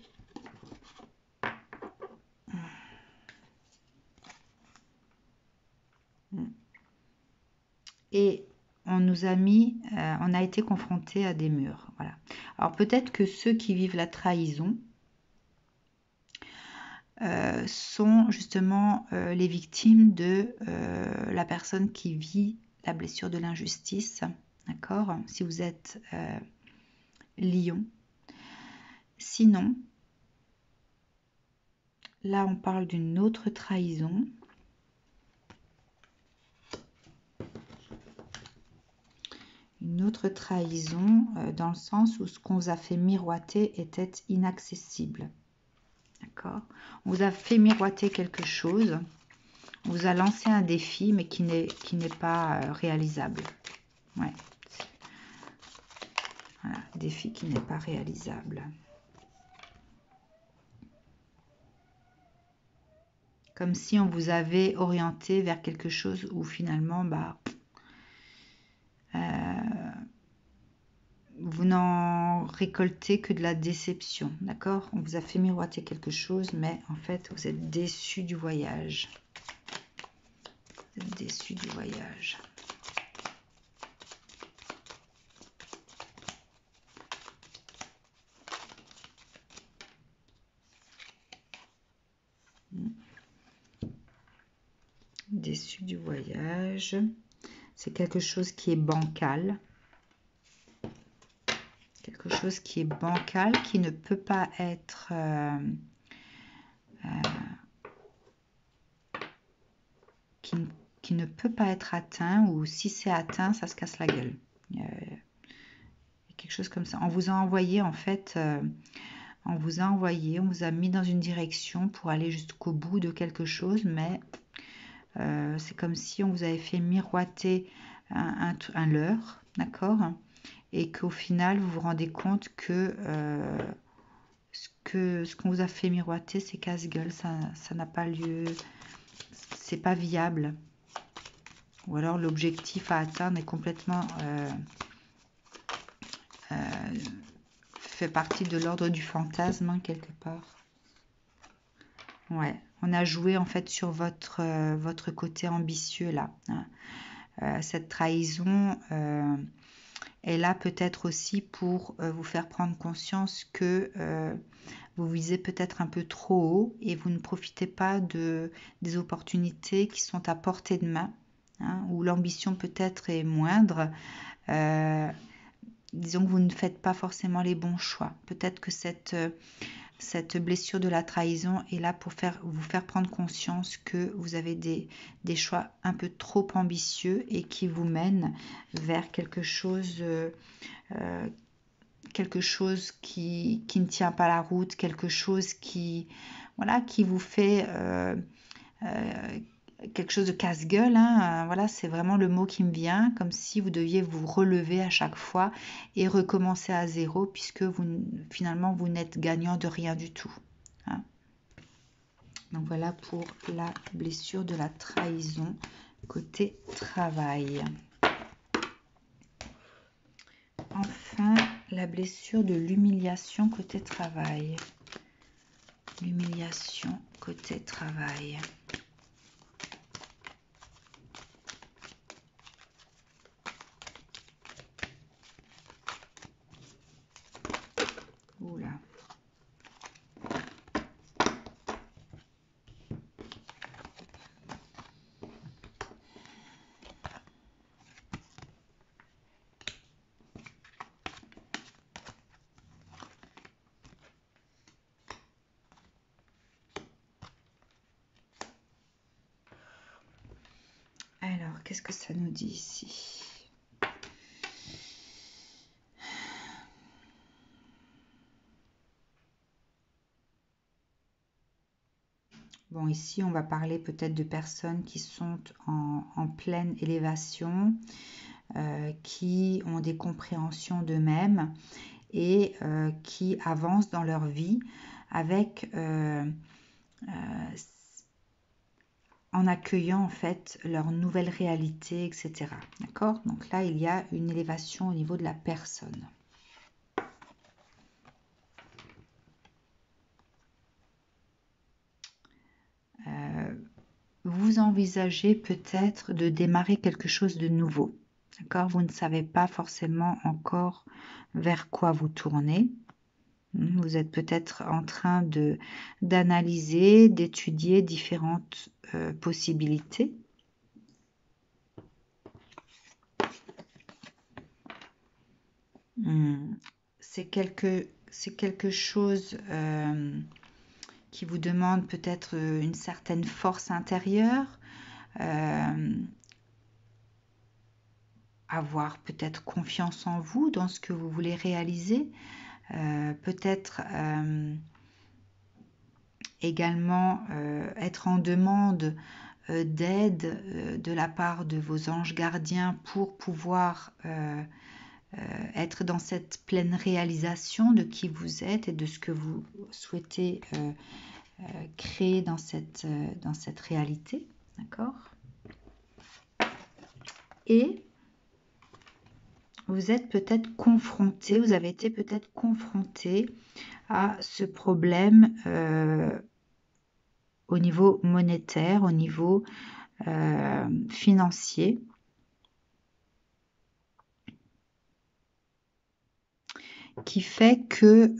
Et on nous a on a été confronté à des murs. Voilà. Alors peut-être que ceux qui vivent la trahison sont justement les victimes de la personne qui vit la blessure de l'injustice. D'accord? Si vous êtes lion. Sinon, là on parle d'une autre trahison. Une autre trahison dans le sens où ce qu'on vous a fait miroiter était inaccessible. D'accord? On vous a fait miroiter quelque chose. On vous a lancé un défi, mais qui n'est pas réalisable. Ouais. Voilà, défi qui n'est pas réalisable. Comme si on vous avait orienté vers quelque chose où finalement, vous n'en récoltez que de la déception, d'accord? On vous a fait miroiter quelque chose, mais en fait, vous êtes déçu du voyage. Vous êtes déçu du voyage. Déçu du voyage. C'est quelque chose qui est bancal. Quelque chose qui est bancal, qui ne peut pas être qui ne peut pas être atteint, ou si c'est atteint, ça se casse la gueule. Il y a quelque chose comme ça. On vous a envoyé, en fait, on vous a mis dans une direction pour aller jusqu'au bout de quelque chose, mais c'est comme si on vous avait fait miroiter un leurre, d'accord? Et qu'au final, vous vous rendez compte que ce qu'on vous a fait miroiter, c'est casse-gueule, ça n'a pas lieu, c'est pas viable. Ou alors l'objectif à atteindre est complètement fait partie de l'ordre du fantasme, hein, quelque part. Ouais, on a joué en fait sur votre côté ambitieux là. Hein. Cette trahison est là peut-être aussi pour vous faire prendre conscience que vous visez peut-être un peu trop haut et vous ne profitez pas des opportunités qui sont à portée de main, hein, où l'ambition peut-être est moindre. Disons que vous ne faites pas forcément les bons choix. Peut-être que cette blessure de la trahison est là pour vous faire prendre conscience que vous avez des choix un peu trop ambitieux et qui vous mènent vers quelque chose qui ne tient pas la route, quelque chose qui vous fait quelque chose de casse-gueule, hein. Voilà, c'est vraiment le mot qui me vient, comme si vous deviez vous relever à chaque fois et recommencer à zéro, puisque finalement vous n'êtes gagnant de rien du tout. Hein. Donc voilà pour la blessure de la trahison côté travail. Enfin, la blessure de l'humiliation côté travail. L'humiliation côté travail. Oula. Alors, qu'est-ce que ça nous dit ici? Bon, ici, on va parler peut-être de personnes qui sont en pleine élévation, qui ont des compréhensions d'eux-mêmes et qui avancent dans leur vie avec en accueillant en fait leur nouvelle réalité, etc. D'accord? Donc là, il y a une élévation au niveau de la personne. Vous envisagez peut-être de démarrer quelque chose de nouveau. D'accord? Vous ne savez pas forcément encore vers quoi vous tournez. Vous êtes peut-être en train d'analyser, d'étudier différentes possibilités. C'est quelque chose qui vous demande peut-être une certaine force intérieure, avoir peut-être confiance en vous, dans ce que vous voulez réaliser, peut-être également être en demande d'aide de la part de vos anges gardiens pour pouvoir être dans cette pleine réalisation de qui vous êtes et de ce que vous souhaitez créer dans cette réalité. D'accord? Et vous êtes peut-être confronté, vous avez été peut-être confronté à ce problème au niveau monétaire, au niveau financier. Qui fait que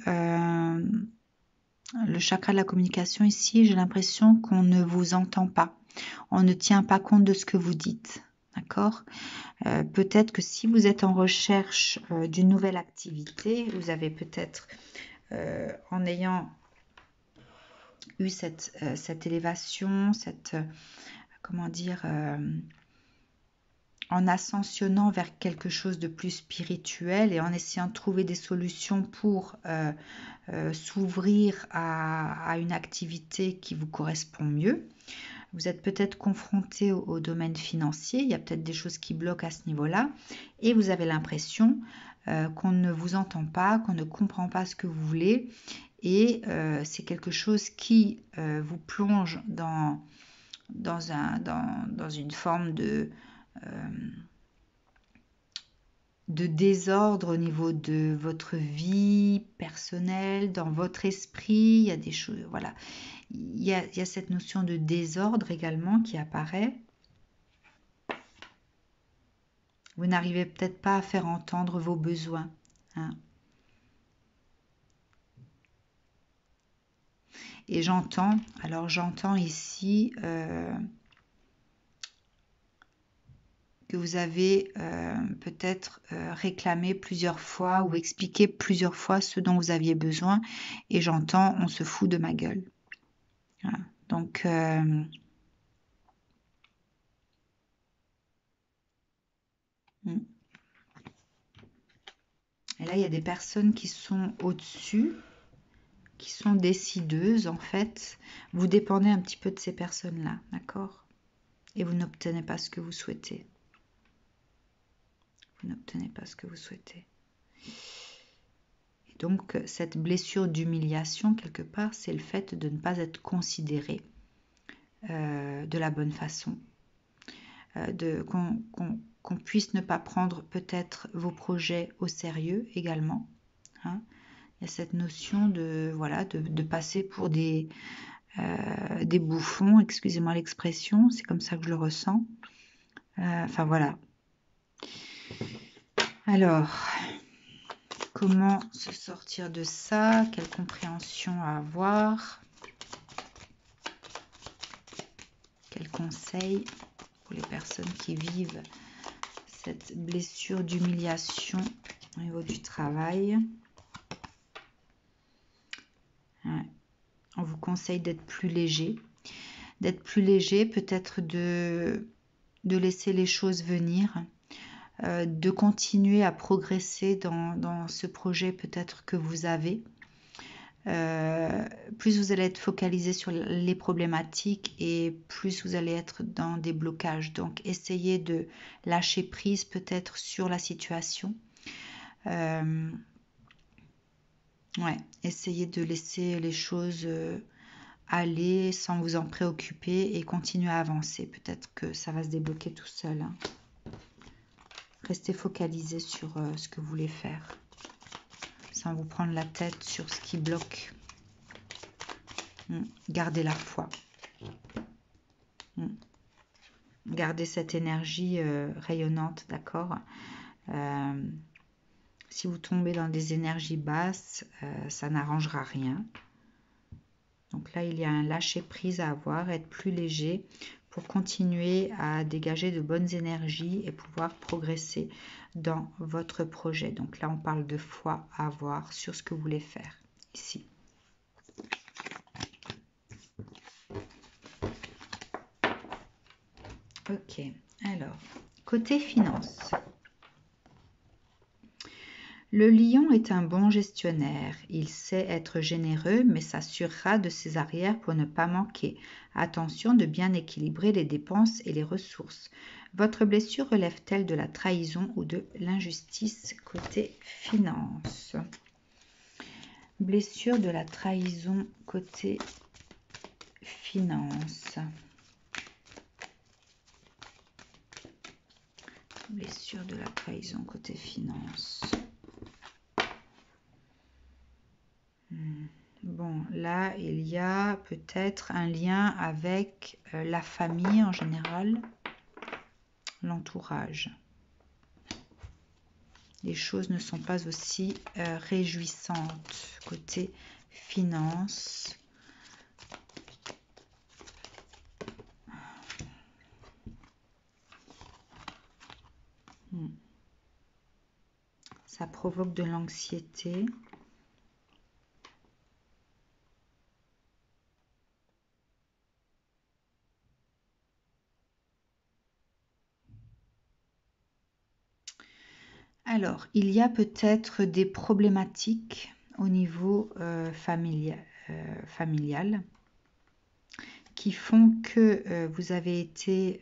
le chakra de la communication ici, j'ai l'impression qu'on ne vous entend pas. On ne tient pas compte de ce que vous dites. D'accord? Peut-être que si vous êtes en recherche d'une nouvelle activité, vous avez peut-être, en ayant eu cette élévation, comment dire, en ascensionnant vers quelque chose de plus spirituel et en essayant de trouver des solutions pour s'ouvrir à une activité qui vous correspond mieux. Vous êtes peut-être confronté au domaine financier, il y a peut-être des choses qui bloquent à ce niveau-là et vous avez l'impression qu'on ne vous entend pas, qu'on ne comprend pas ce que vous voulez et c'est quelque chose qui vous plonge dans une forme de désordre au niveau de votre vie personnelle, dans votre esprit. Il y a des choses, voilà. Il y a cette notion de désordre également qui apparaît. Vous n'arrivez peut-être pas à faire entendre vos besoins. Hein. Et j'entends ici que vous avez peut-être réclamé plusieurs fois ou expliqué plusieurs fois ce dont vous aviez besoin. Et j'entends, on se fout de ma gueule. Voilà. Donc, et là, il y a des personnes qui sont au-dessus, qui sont décideuses en fait. Vous dépendez un petit peu de ces personnes-là, d'accord? Et vous n'obtenez pas ce que vous souhaitez. Vous n'obtenez pas ce que vous souhaitez. Et donc, cette blessure d'humiliation, quelque part, c'est le fait de ne pas être considéré de la bonne façon. Qu'on puisse ne pas prendre peut-être vos projets au sérieux également. Hein. Il y a cette notion de, voilà, de passer pour des bouffons, excusez-moi l'expression, c'est comme ça que je le ressens. Enfin voilà. Alors, comment se sortir de ça? Quelle compréhension à avoir? Quels conseils pour les personnes qui vivent cette blessure d'humiliation au niveau du travail? Ouais. On vous conseille d'être plus léger. D'être plus léger, peut-être de laisser les choses venir, de continuer à progresser dans ce projet peut-être que vous avez. plus vous allez être focalisé sur les problématiques et plus vous allez être dans des blocages. Donc, essayez de lâcher prise peut-être sur la situation. Ouais, essayez de laisser les choses aller sans vous en préoccuper et continuer à avancer. Peut-être que ça va se débloquer tout seul. Hein. Restez focalisé sur ce que vous voulez faire, sans vous prendre la tête sur ce qui bloque. Gardez la foi. Gardez cette énergie rayonnante, d'accord? Si vous tombez dans des énergies basses, ça n'arrangera rien. Donc là, il y a un lâcher-prise à avoir, être plus léger pour continuer à dégager de bonnes énergies et pouvoir progresser dans votre projet. Donc là, on parle de foi à avoir sur ce que vous voulez faire ici. Ok, alors, côté finance. Le lion est un bon gestionnaire. Il sait être généreux, mais s'assurera de ses arrières pour ne pas manquer. Attention de bien équilibrer les dépenses et les ressources. Votre blessure relève-t-elle de la trahison ou de l'injustice côté finance? Blessure de la trahison côté finance. Blessure de la trahison côté finance. Bon, là, il y a peut-être un lien avec la famille en général, l'entourage. Les choses ne sont pas aussi réjouissantes côté finance. Ça provoque de l'anxiété. Alors, il y a peut-être des problématiques au niveau familial qui font que vous avez été,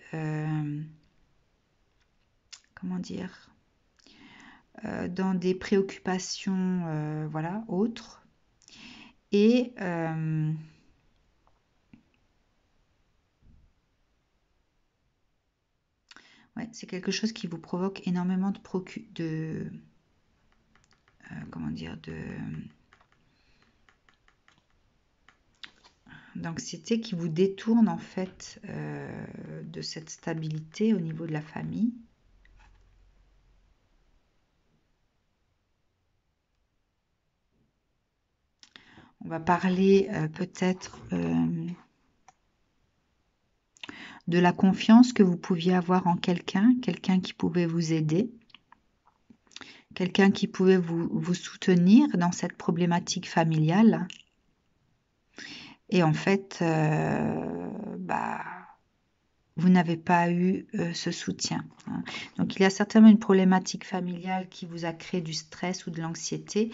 comment dire, dans des préoccupations voilà, autres. Et ouais, c'est quelque chose qui vous provoque énormément d'anxiété, qui vous détourne en fait de cette stabilité au niveau de la famille. On va parler peut-être de la confiance que vous pouviez avoir en quelqu'un qui pouvait vous aider, quelqu'un qui pouvait vous soutenir dans cette problématique familiale. Et en fait, vous n'avez pas eu ce soutien. Hein. Donc, il y a certainement une problématique familiale qui vous a créé du stress ou de l'anxiété.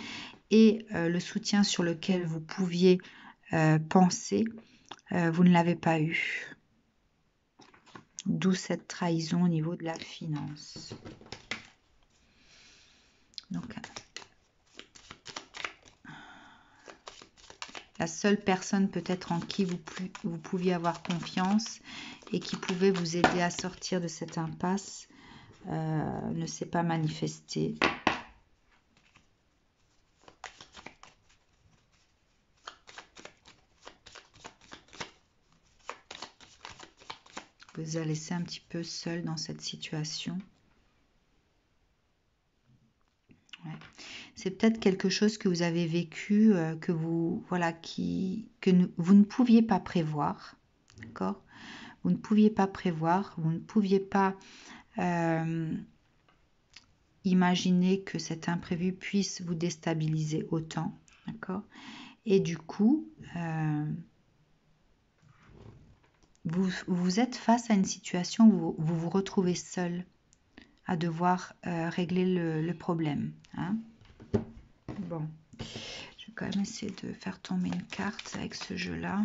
Et le soutien sur lequel vous pouviez penser, vous ne l'avez pas eu. D'où cette trahison au niveau de la finance. Donc, la seule personne peut-être en qui vous pouviez avoir confiance et qui pouvait vous aider à sortir de cette impasse ne s'est pas manifestée. Vous a laissé un petit peu seul dans cette situation. Ouais. C'est peut-être quelque chose que vous avez vécu, que vous vous ne pouviez pas prévoir, d'accord? Vous ne pouviez pas prévoir, vous ne pouviez pas imaginer que cet imprévu puisse vous déstabiliser autant, d'accord? Et du coup, vous êtes face à une situation où vous vous retrouvez seul à devoir régler le problème. Hein? Bon, je vais quand même essayer de faire tomber une carte avec ce jeu-là.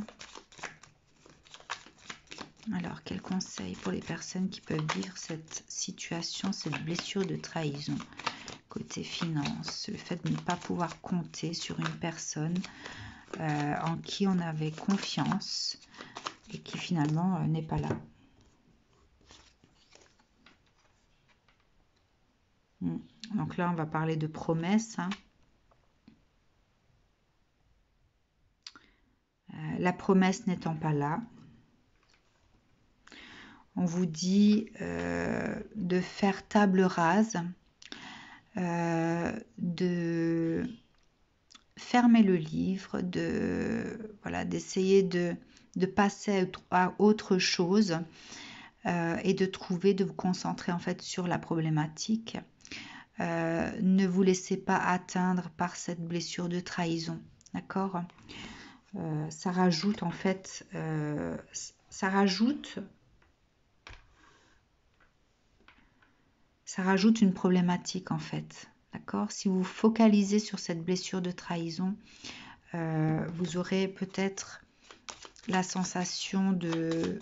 Alors, quel conseil pour les personnes qui peuvent vivre cette situation, cette blessure de trahison? Côté finance, le fait de ne pas pouvoir compter sur une personne en qui on avait confiance et qui finalement n'est pas là. Donc là, on va parler de promesses. Hein. La promesse n'étant pas là, on vous dit de faire table rase, de fermer le livre, d'essayer de passer à autre chose et de vous concentrer en fait sur la problématique. Ne vous laissez pas atteindre par cette blessure de trahison, d'accord? Ça rajoute en fait, ça rajoute une problématique en fait, d'accord? Si vous vous focalisez sur cette blessure de trahison, vous aurez peut-être la sensation de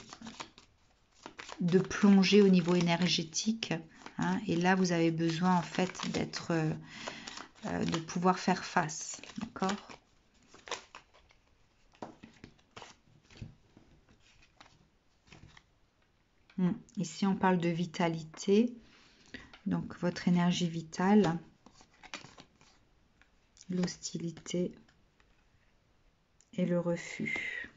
plonger au niveau énergétique, hein, et là vous avez besoin en fait de pouvoir faire face, d'accord? Ici on parle de vitalité, donc votre énergie vitale, l'hostilité et le refus.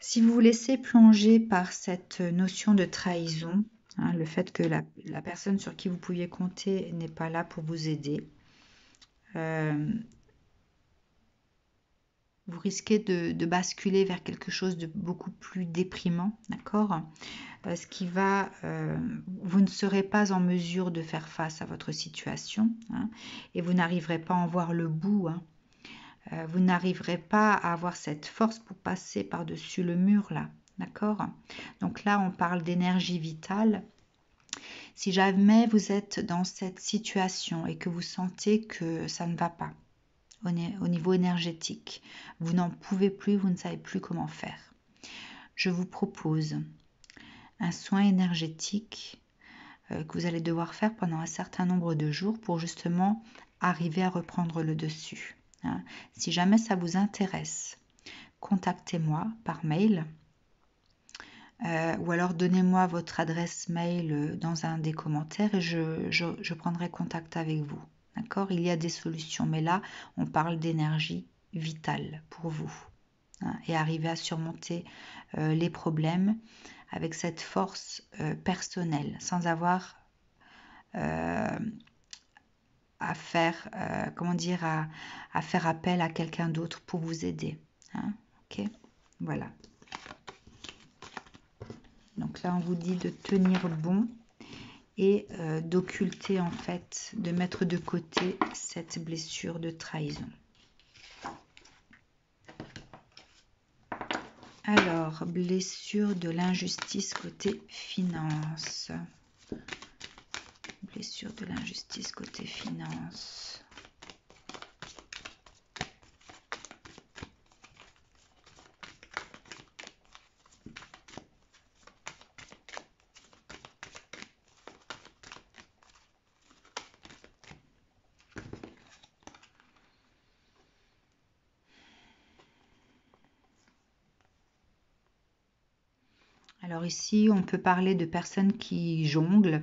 Si vous vous laissez plonger par cette notion de trahison, hein, le fait que la personne sur qui vous pouviez compter n'est pas là pour vous aider, vous risquez de basculer vers quelque chose de beaucoup plus déprimant, d'accord? Vous ne serez pas en mesure de faire face à votre situation, hein, et vous n'arriverez pas à en voir le bout, hein. Vous n'arriverez pas à avoir cette force pour passer par-dessus le mur là, d'accord? Donc là, on parle d'énergie vitale. Si jamais vous êtes dans cette situation et que vous sentez que ça ne va pas au niveau énergétique, vous n'en pouvez plus, vous ne savez plus comment faire, je vous propose un soin énergétique que vous allez devoir faire pendant un certain nombre de jours pour justement arriver à reprendre le dessus. Hein. Si jamais ça vous intéresse, contactez-moi par mail ou alors donnez-moi votre adresse mail dans un des commentaires et je prendrai contact avec vous. D'accord? Il y a des solutions, mais là, on parle d'énergie vitale pour vous. Hein, et arriver à surmonter les problèmes avec cette force personnelle, sans avoir à faire, à faire appel à quelqu'un d'autre pour vous aider. Hein, ok, voilà. Donc là, on vous dit de tenir bon et d'occulter en fait, de mettre de côté cette blessure de trahison. Alors, blessure de l'injustice côté finance. Blessure de l'injustice côté finance. Alors ici, on peut parler de personnes qui jonglent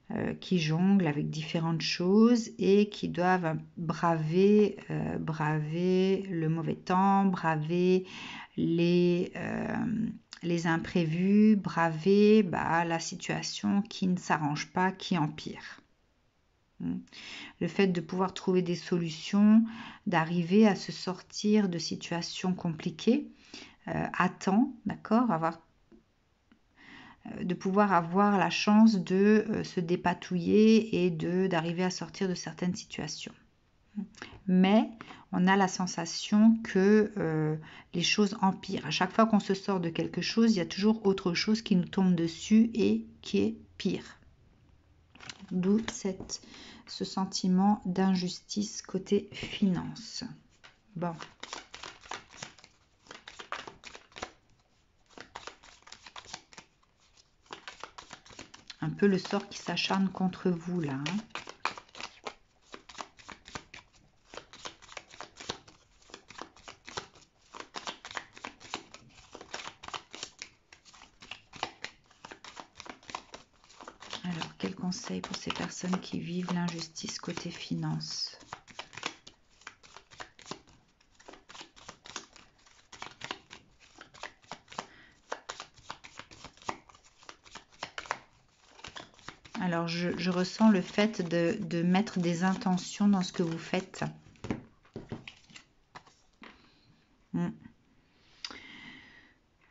avec différentes choses et qui doivent braver le mauvais temps, braver les imprévus, braver la situation qui ne s'arrange pas, qui empire. Le fait de pouvoir trouver des solutions, d'arriver à se sortir de situations compliquées à temps, d'accord, de pouvoir avoir la chance de se dépatouiller et d'arriver à sortir de certaines situations. Mais on a la sensation que les choses empirent. À chaque fois qu'on se sort de quelque chose, il y a toujours autre chose qui nous tombe dessus et qui est pire. D'où cette ce sentiment d'injustice côté finance. Bon. Un peu le sort qui s'acharne contre vous là. Hein. Alors, quel conseil pour ces personnes qui vivent l'injustice côté finance? Alors, je ressens le fait de mettre des intentions dans ce que vous faites.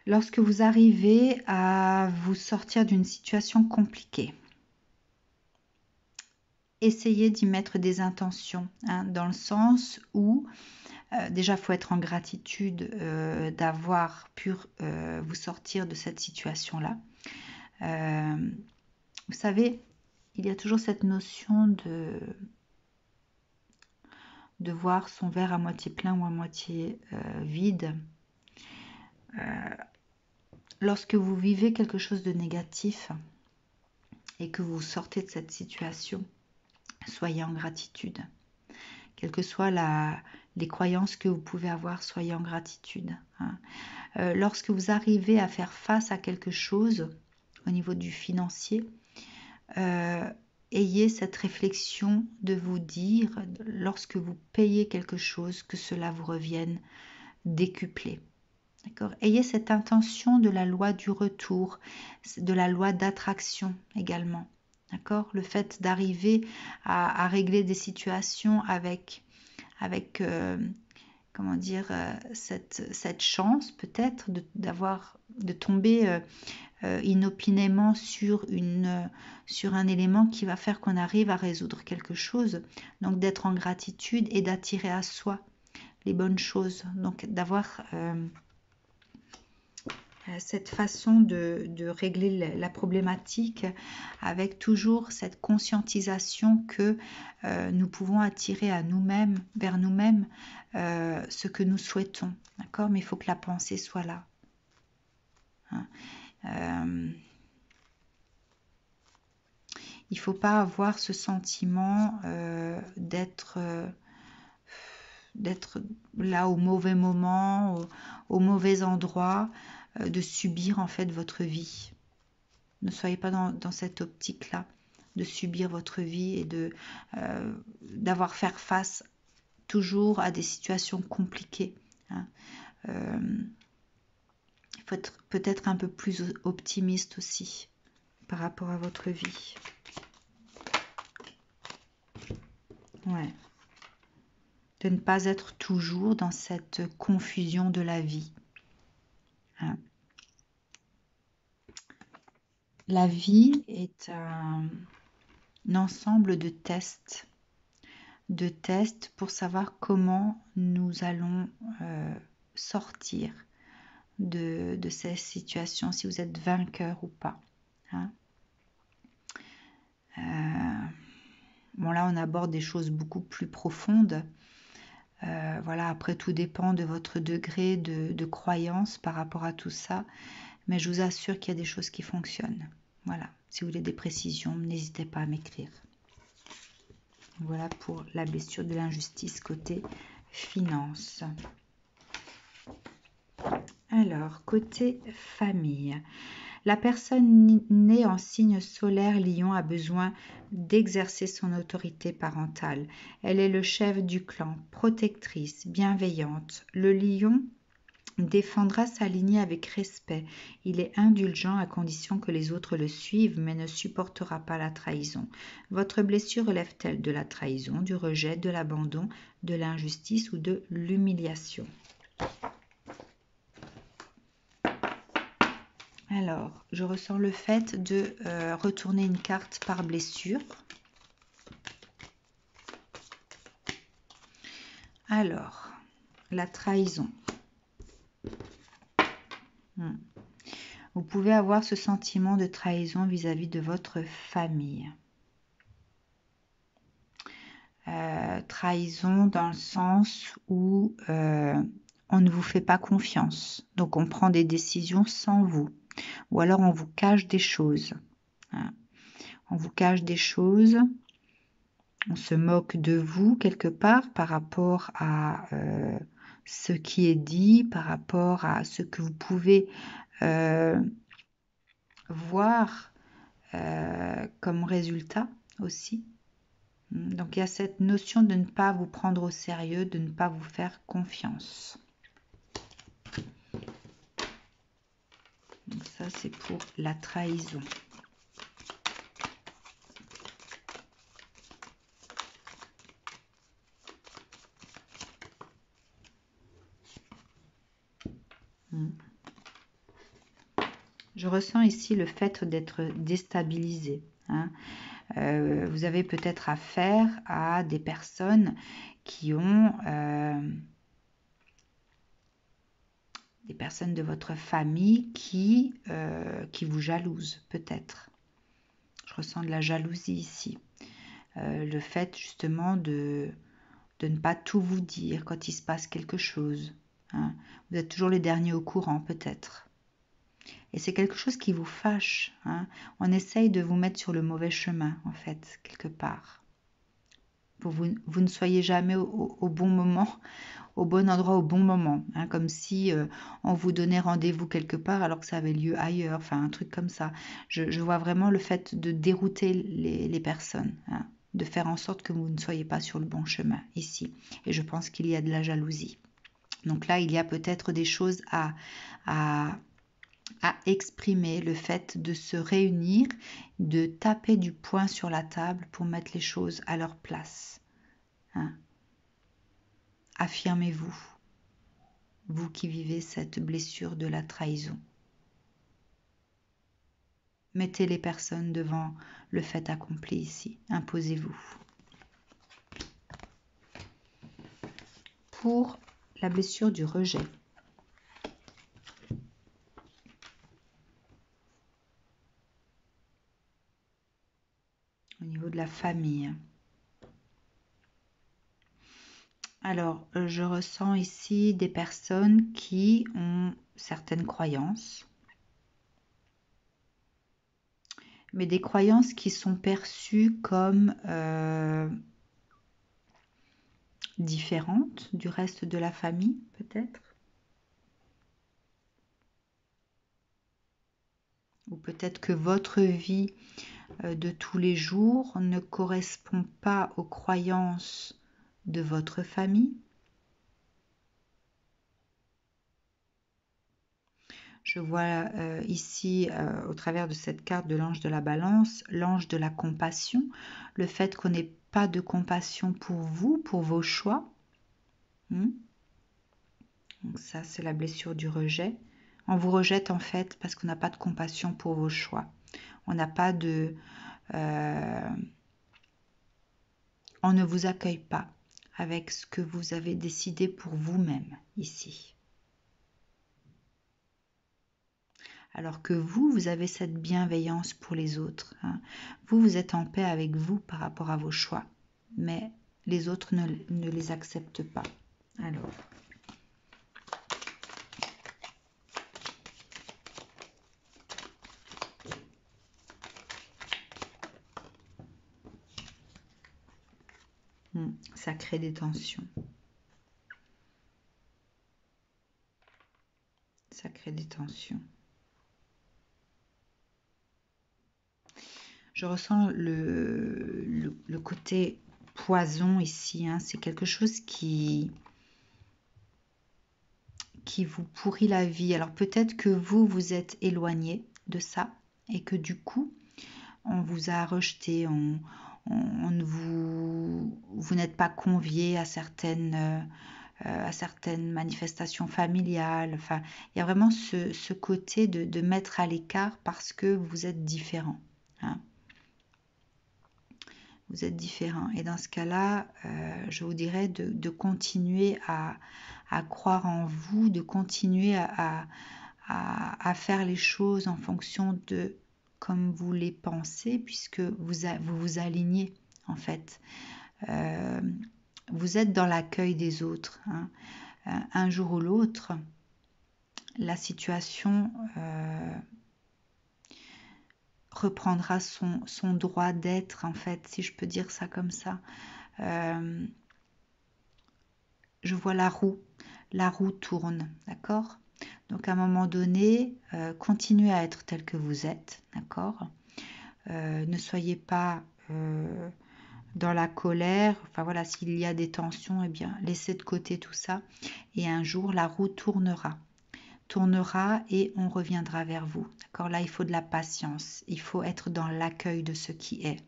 Lorsque vous arrivez à vous sortir d'une situation compliquée, essayez d'y mettre des intentions, hein, dans le sens où déjà il faut être en gratitude d'avoir pu vous sortir de cette situation-là. Vous savez, il y a toujours cette notion de voir son verre à moitié plein ou à moitié vide. Lorsque vous vivez quelque chose de négatif et que vous sortez de cette situation, soyez en gratitude. Quelles que soient les croyances que vous pouvez avoir, soyez en gratitude. Hein. Lorsque vous arrivez à faire face à quelque chose au niveau du financier, ayez cette réflexion de vous dire, lorsque vous payez quelque chose, que cela vous revienne décuplé. D'accord ? Ayez cette intention de la loi du retour, de la loi d'attraction également. D'accord ? Le fait d'arriver à régler des situations avec comment dire, cette chance peut-être de tomber inopinément sur un élément qui va faire qu'on arrive à résoudre quelque chose. Donc d'être en gratitude et d'attirer à soi les bonnes choses. Donc d'avoir cette façon de régler la problématique avec toujours cette conscientisation que nous pouvons attirer à nous-mêmes, vers nous-mêmes, ce que nous souhaitons. D'accord ? Mais il faut que la pensée soit là. Hein, il ne faut pas avoir ce sentiment d'être là au mauvais moment, au mauvais endroit, de subir en fait votre vie. Ne soyez pas dans cette optique-là de subir votre vie et d'avoir faire face toujours à des situations compliquées. Hein. Il faut être peut-être un peu plus optimiste aussi par rapport à votre vie. Ouais. De ne pas être toujours dans cette confusion de la vie. Hein. La vie est un ensemble de tests pour savoir comment nous allons sortir de ces situations, si vous êtes vainqueur ou pas. Hein. Bon, là, on aborde des choses beaucoup plus profondes. Voilà, après, tout dépend de votre degré de croyance par rapport à tout ça. Mais je vous assure qu'il y a des choses qui fonctionnent. Voilà, si vous voulez des précisions, n'hésitez pas à m'écrire. Voilà pour la blessure de l'injustice côté finance. Alors, côté famille. La personne née en signe solaire Lion a besoin d'exercer son autorité parentale. Elle est le chef du clan, protectrice, bienveillante. Le Lion défendra sa lignée avec respect. Il est indulgent à condition que les autres le suivent, mais ne supportera pas la trahison. Votre blessure relève-t-elle de la trahison, du rejet, de l'abandon, de l'injustice ou de l'humiliation ? Alors, je ressens le fait de retourner une carte par blessure. Alors, la trahison. Vous pouvez avoir ce sentiment de trahison vis-à-vis de votre famille. Trahison dans le sens où on ne vous fait pas confiance. Donc on prend des décisions sans vous. Ou alors on vous cache des choses. Hein. On vous cache des choses. On se moque de vous quelque part par rapport à ce qui est dit, par rapport à ce que vous pouvez voir comme résultat aussi. Donc il y a cette notion de ne pas vous prendre au sérieux, de ne pas vous faire confiance. Donc ça c'est pour la trahison. Je ressens ici le fait d'être déstabilisé. Hein. Vous avez peut-être affaire à des personnes qui ont des personnes de votre famille qui vous jalousent peut-être. Je ressens de la jalousie ici. Le fait justement de ne pas tout vous dire quand il se passe quelque chose. Hein. Vous êtes toujours les derniers au courant peut-être. Et c'est quelque chose qui vous fâche. Hein. On essaye de vous mettre sur le mauvais chemin en fait, quelque part. Vous ne soyez jamais au bon moment, au bon endroit au bon moment, hein, comme si on vous donnait rendez-vous quelque part alors que ça avait lieu ailleurs, enfin un truc comme ça. Je vois vraiment le fait de dérouter les personnes, hein, de faire en sorte que vous ne soyez pas sur le bon chemin ici. Et je pense qu'il y a de la jalousie. Donc là, il y a peut-être des choses à exprimer, le fait de se réunir, de taper du poing sur la table pour mettre les choses à leur place. Hein. Affirmez-vous, vous qui vivez cette blessure de la trahison. Mettez les personnes devant le fait accompli ici. Imposez-vous. Pour la blessure du rejet. Au niveau de la famille. Alors, je ressens ici des personnes qui ont certaines croyances. Mais des croyances qui sont perçues comme différentes du reste de la famille, peut-être. Ou peut-être que votre vie de tous les jours ne correspond pas aux croyances de votre famille. Je vois ici, au travers de cette carte de l'ange de la balance, l'ange de la compassion, le fait qu'on n'ait pas de compassion pour vous, pour vos choix. Donc ça, c'est la blessure du rejet. On vous rejette en fait parce qu'on n'a pas de compassion pour vos choix. On n'a pas de... on ne vous accueille pas avec ce que vous avez décidé pour vous-même ici. Alors que vous, vous avez cette bienveillance pour les autres. Hein. Vous êtes en paix avec vous par rapport à vos choix. Mais les autres ne les acceptent pas. Alors... ça crée des tensions. Ça crée des tensions. Je ressens le côté poison ici. Hein. C'est quelque chose qui vous pourrit la vie. Alors peut-être que vous, vous êtes éloigné de ça et que du coup, on vous a rejeté, vous n'êtes pas convié à certaines manifestations familiales. Enfin, il y a vraiment ce côté de mettre à l'écart parce que vous êtes différent. Hein. Vous êtes différent. Et dans ce cas-là, je vous dirais de continuer à croire en vous, de continuer à faire les choses en fonction de comme vous les pensez, puisque vous vous alignez en fait vous êtes dans l'accueil des autres. Hein. Un jour ou l'autre, la situation reprendra son droit d'être, en fait, si je peux dire ça comme ça. Je vois la roue tourne, d'accord? Donc à un moment donné, continuez à être tel que vous êtes, d'accord? Ne soyez pas dans la colère, enfin voilà, s'il y a des tensions, eh bien laissez de côté tout ça et un jour la roue tournera et on reviendra vers vous, d'accord? Là, il faut de la patience, il faut être dans l'accueil de ce qui est.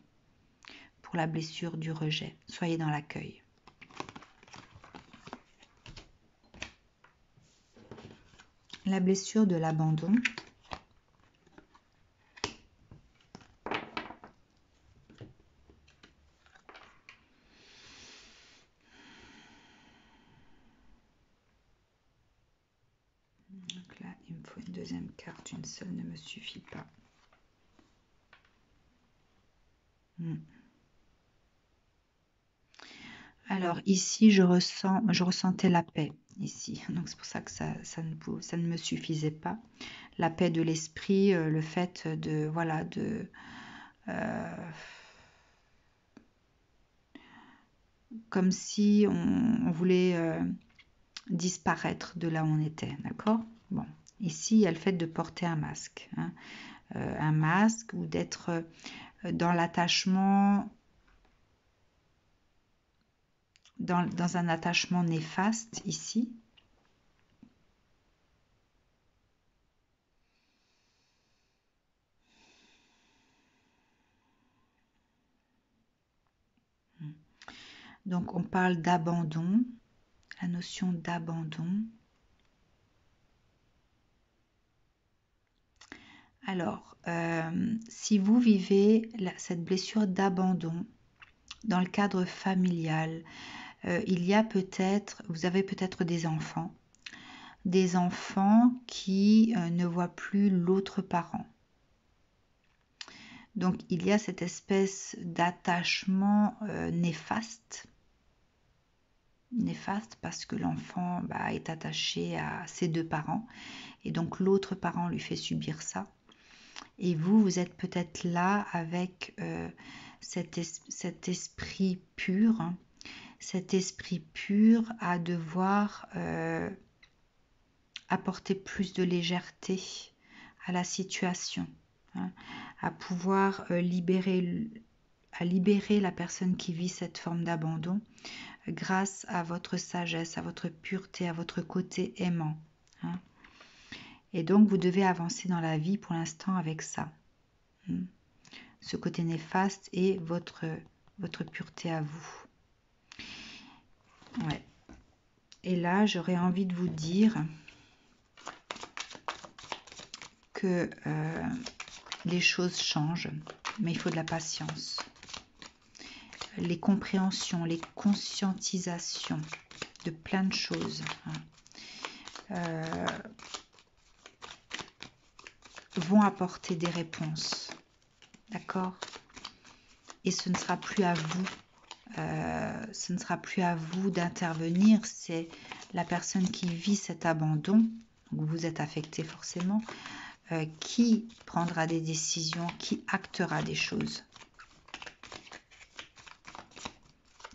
Pour la blessure du rejet, soyez dans l'accueil. La blessure de l'abandon. Donc là, il me faut une deuxième carte, une seule ne me suffit pas. Alors ici, je ressentais la paix ici, donc c'est pour ça que ça ne me suffisait pas. La paix de l'esprit, le fait de voilà comme si on voulait disparaître de là où on était, d'accord? Bon, ici il y a le fait de porter un masque, hein, un masque ou d'être dans l'attachement. Dans un attachement néfaste ici. Donc on parle d'abandon, la notion d'abandon. Alors, si vous vivez cette blessure d'abandon dans le cadre familial, il y a peut-être, vous avez peut-être des enfants qui ne voient plus l'autre parent. Donc il y a cette espèce d'attachement néfaste parce que l'enfant est attaché à ses deux parents et donc l'autre parent lui fait subir ça. Et vous êtes peut-être là avec cet esprit pur, hein, cet esprit pur à devoir apporter plus de légèreté à la situation, hein, à pouvoir libérer la personne qui vit cette forme d'abandon grâce à votre sagesse, à votre pureté, à votre côté aimant. Hein. Et donc, vous devez avancer dans la vie pour l'instant avec ça. Hein. Ce côté néfaste et votre pureté à vous. Ouais. Et là, j'aurais envie de vous dire que les choses changent, mais il faut de la patience. Les compréhensions, les conscientisations de plein de choses vont apporter des réponses, d'accord? Et ce ne sera plus à vous, d'intervenir, c'est la personne qui vit cet abandon, donc vous êtes affecté forcément, qui prendra des décisions, qui actera des choses.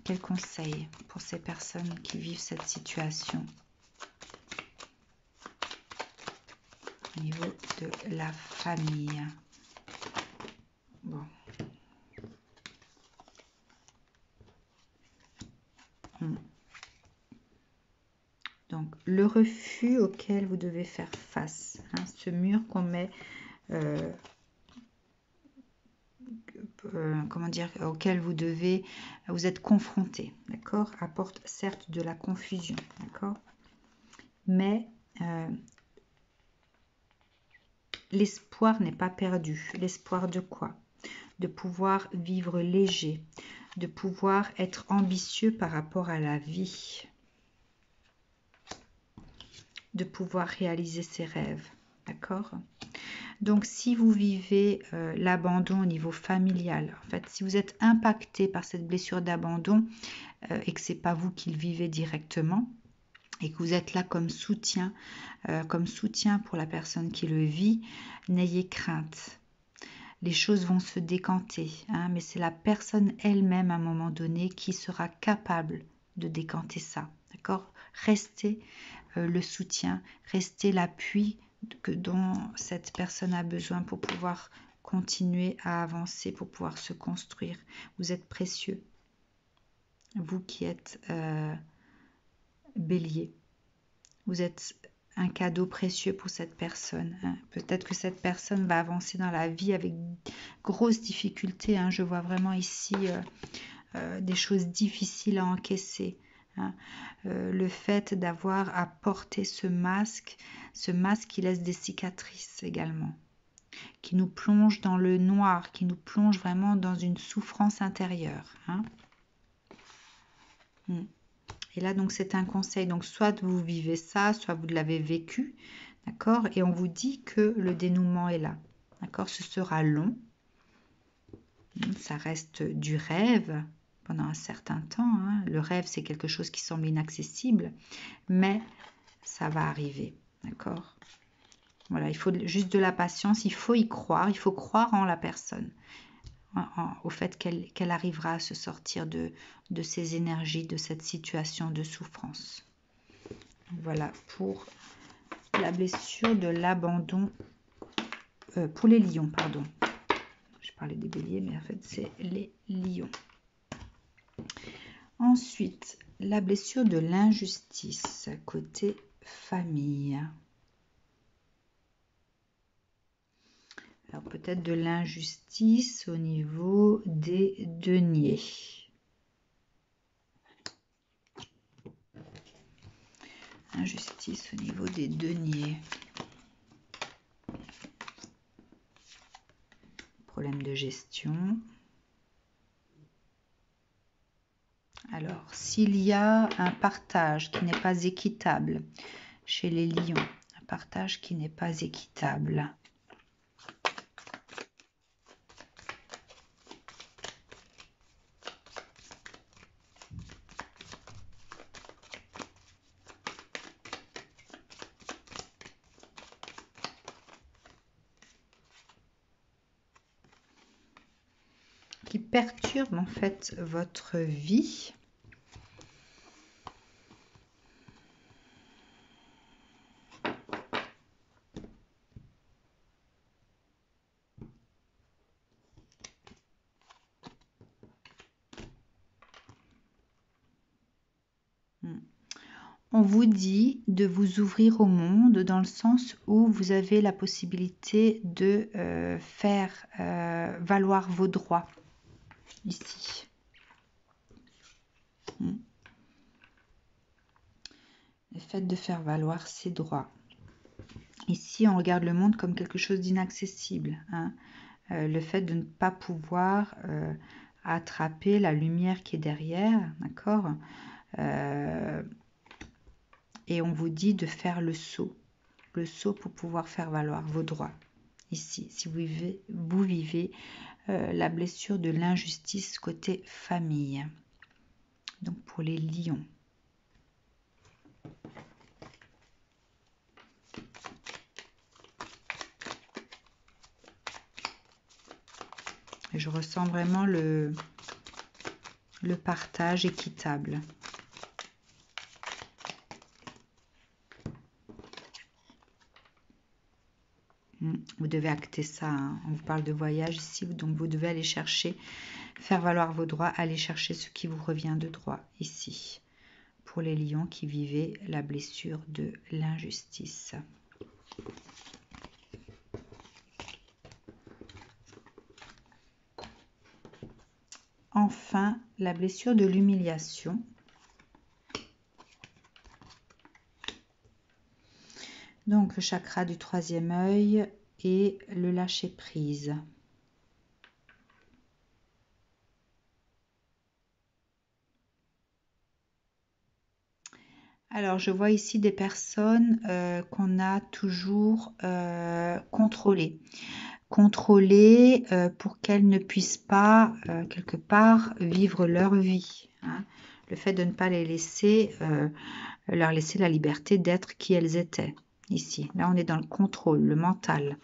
Quel conseil pour ces personnes qui vivent cette situation au niveau de la famille? Bon. Donc, le refus auquel vous devez faire face, hein, ce mur qu'on met, comment dire, auquel vous êtes confronté, d'accord, apporte certes de la confusion, d'accord, mais l'espoir n'est pas perdu. L'espoir de quoi? De pouvoir vivre léger, de pouvoir être ambitieux par rapport à la vie, de pouvoir réaliser ses rêves, d'accord? Donc, si vous vivez l'abandon au niveau familial, en fait, si vous êtes impacté par cette blessure d'abandon et que c'est pas vous qui le vivez directement, et que vous êtes là comme soutien pour la personne qui le vit, n'ayez crainte. Les choses vont se décanter, hein, mais c'est la personne elle-même à un moment donné qui sera capable de décanter ça. D'accord ? Restez le soutien, restez l'appui dont cette personne a besoin pour pouvoir continuer à avancer, pour pouvoir se construire. Vous êtes précieux. Vous qui êtes bélier, vous êtes un cadeau précieux pour cette personne. Hein. Peut-être que cette personne va avancer dans la vie avec grosses difficultés. Hein. Je vois vraiment ici des choses difficiles à encaisser. Hein. Le fait d'avoir à porter ce masque qui laisse des cicatrices également, qui nous plonge dans le noir, qui nous plonge vraiment dans une souffrance intérieure. Hein. Et là, donc, c'est un conseil. Donc, soit vous vivez ça, soit vous l'avez vécu. D'accord ? Et on vous dit que le dénouement est là. D'accord ? Ce sera long. Ça reste du rêve pendant un certain temps. Hein. Le rêve, c'est quelque chose qui semble inaccessible. Mais ça va arriver. D'accord ? Voilà, il faut juste de la patience. Il faut y croire. Il faut croire en la personne. Au fait qu'elle arrivera à se sortir de ces énergies, de cette situation de souffrance. Voilà pour la blessure de l'abandon, pour les lions, pardon. Je parlais des béliers, mais en fait c'est les lions. Ensuite, la blessure de l'injustice, côté famille. Alors peut-être de l'injustice au niveau des deniers. Injustice au niveau des deniers. Problème de gestion. Alors, s'il y a un partage qui n'est pas équitable chez les lions, un partage qui n'est pas équitable. Qui perturbe en fait votre vie. On vous dit de vous ouvrir au monde dans le sens où vous avez la possibilité de faire valoir vos droits ici. Le fait de faire valoir ses droits. Ici, on regarde le monde comme quelque chose d'inaccessible. Hein. Le fait de ne pas pouvoir attraper la lumière qui est derrière, d'accord ? Et on vous dit de faire le saut pour pouvoir faire valoir vos droits. Ici, si vous vivez la blessure de l'injustice côté famille. Donc pour les lions. Et je ressens vraiment le partage équitable. Vous devez acter ça. Hein. On vous parle de voyage ici, donc vous devez aller chercher, faire valoir vos droits, aller chercher ce qui vous revient de droit ici. Pour les lions qui vivaient la blessure de l'injustice. Enfin, la blessure de l'humiliation. Donc, le chakra du troisième œil et le lâcher-prise. Alors, je vois ici des personnes qu'on a toujours contrôlées. Contrôlées pour qu'elles ne puissent pas, quelque part, vivre leur vie. Hein. Le fait de ne pas les laisser, leur laisser la liberté d'être qui elles étaient. Ici, là, on est dans le contrôle, le mental.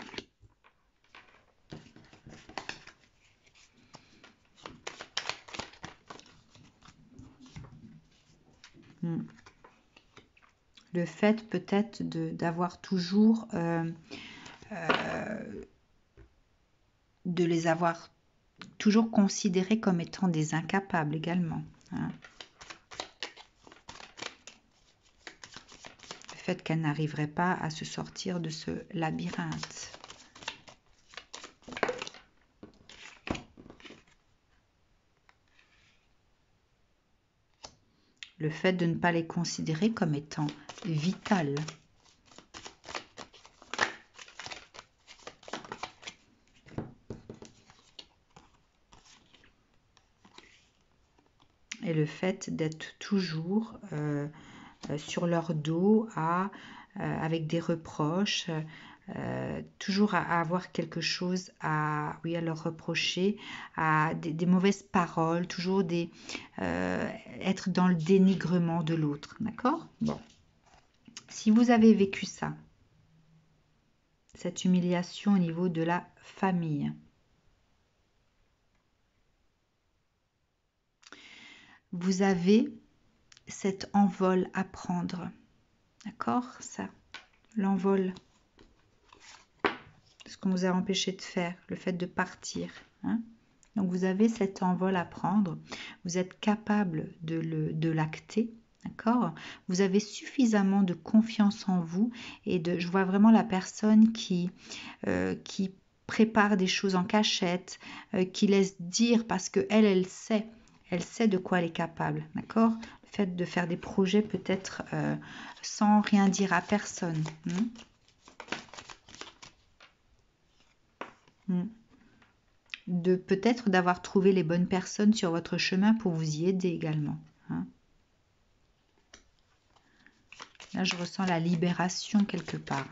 Le fait peut-être d'avoir toujours de les avoir toujours considérés comme étant des incapables également. Hein. Le fait qu'elles n'arriveraient pas à se sortir de ce labyrinthe. Le fait de ne pas les considérer comme étant vitales. Et le fait d'être toujours sur leur dos avec des reproches, toujours à avoir quelque chose à leur reprocher, à des mauvaises paroles, toujours être dans le dénigrement de l'autre. D'accord? Bon. Si vous avez vécu ça, cette humiliation au niveau de la famille, vous avez cet envol à prendre. D'accord? Ça, l'envol. Ce qu'on vous a empêché de faire, le fait de partir. Hein? Donc, vous avez cet envol à prendre. Vous êtes capable de l'acter. D'accord? Vous avez suffisamment de confiance en vous et je vois vraiment la personne qui prépare des choses en cachette, qui laisse dire parce qu'elle sait. Elle sait de quoi elle est capable, d'accord? Le fait de faire des projets peut-être sans rien dire à personne. De peut-être d'avoir trouvé les bonnes personnes sur votre chemin pour vous y aider également. Hein. Là, je ressens la libération quelque part.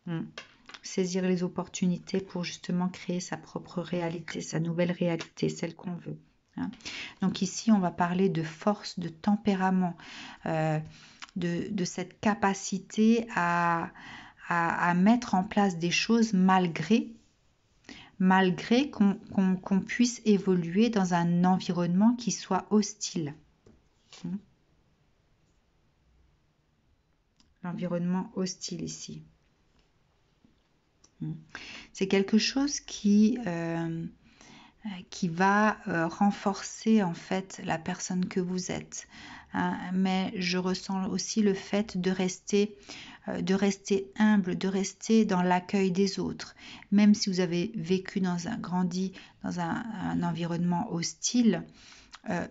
Hein. Saisir les opportunités pour justement créer sa propre réalité, sa nouvelle réalité, celle qu'on veut. Hein. Donc ici, on va parler de force, de tempérament, de cette capacité à mettre en place des choses malgré qu'on puisse évoluer dans un environnement qui soit hostile. L'environnement hostile ici. C'est quelque chose qui va renforcer en fait la personne que vous êtes. Hein, mais je ressens aussi le fait de rester humble, de rester dans l'accueil des autres. Même si vous avez grandi dans un environnement hostile,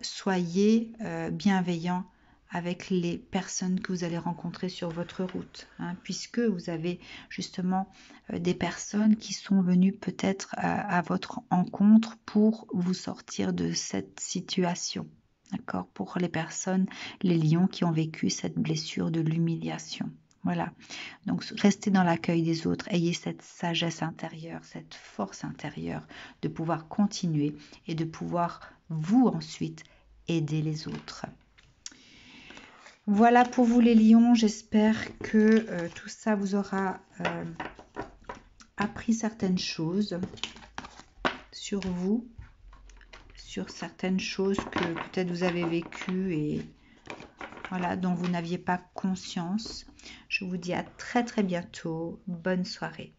soyez bienveillant avec les personnes que vous allez rencontrer sur votre route, hein, puisque vous avez justement des personnes qui sont venues peut-être à votre rencontre pour vous sortir de cette situation. D'accord? Pour les personnes, les lions qui ont vécu cette blessure de l'humiliation. Voilà. Donc, restez dans l'accueil des autres. Ayez cette sagesse intérieure, cette force intérieure de pouvoir continuer et de pouvoir, vous, ensuite, aider les autres. Voilà pour vous les lions, j'espère que tout ça vous aura appris certaines choses sur vous, sur certaines choses que peut-être vous avez vécues et voilà, dont vous n'aviez pas conscience. Je vous dis à très très bientôt, bonne soirée.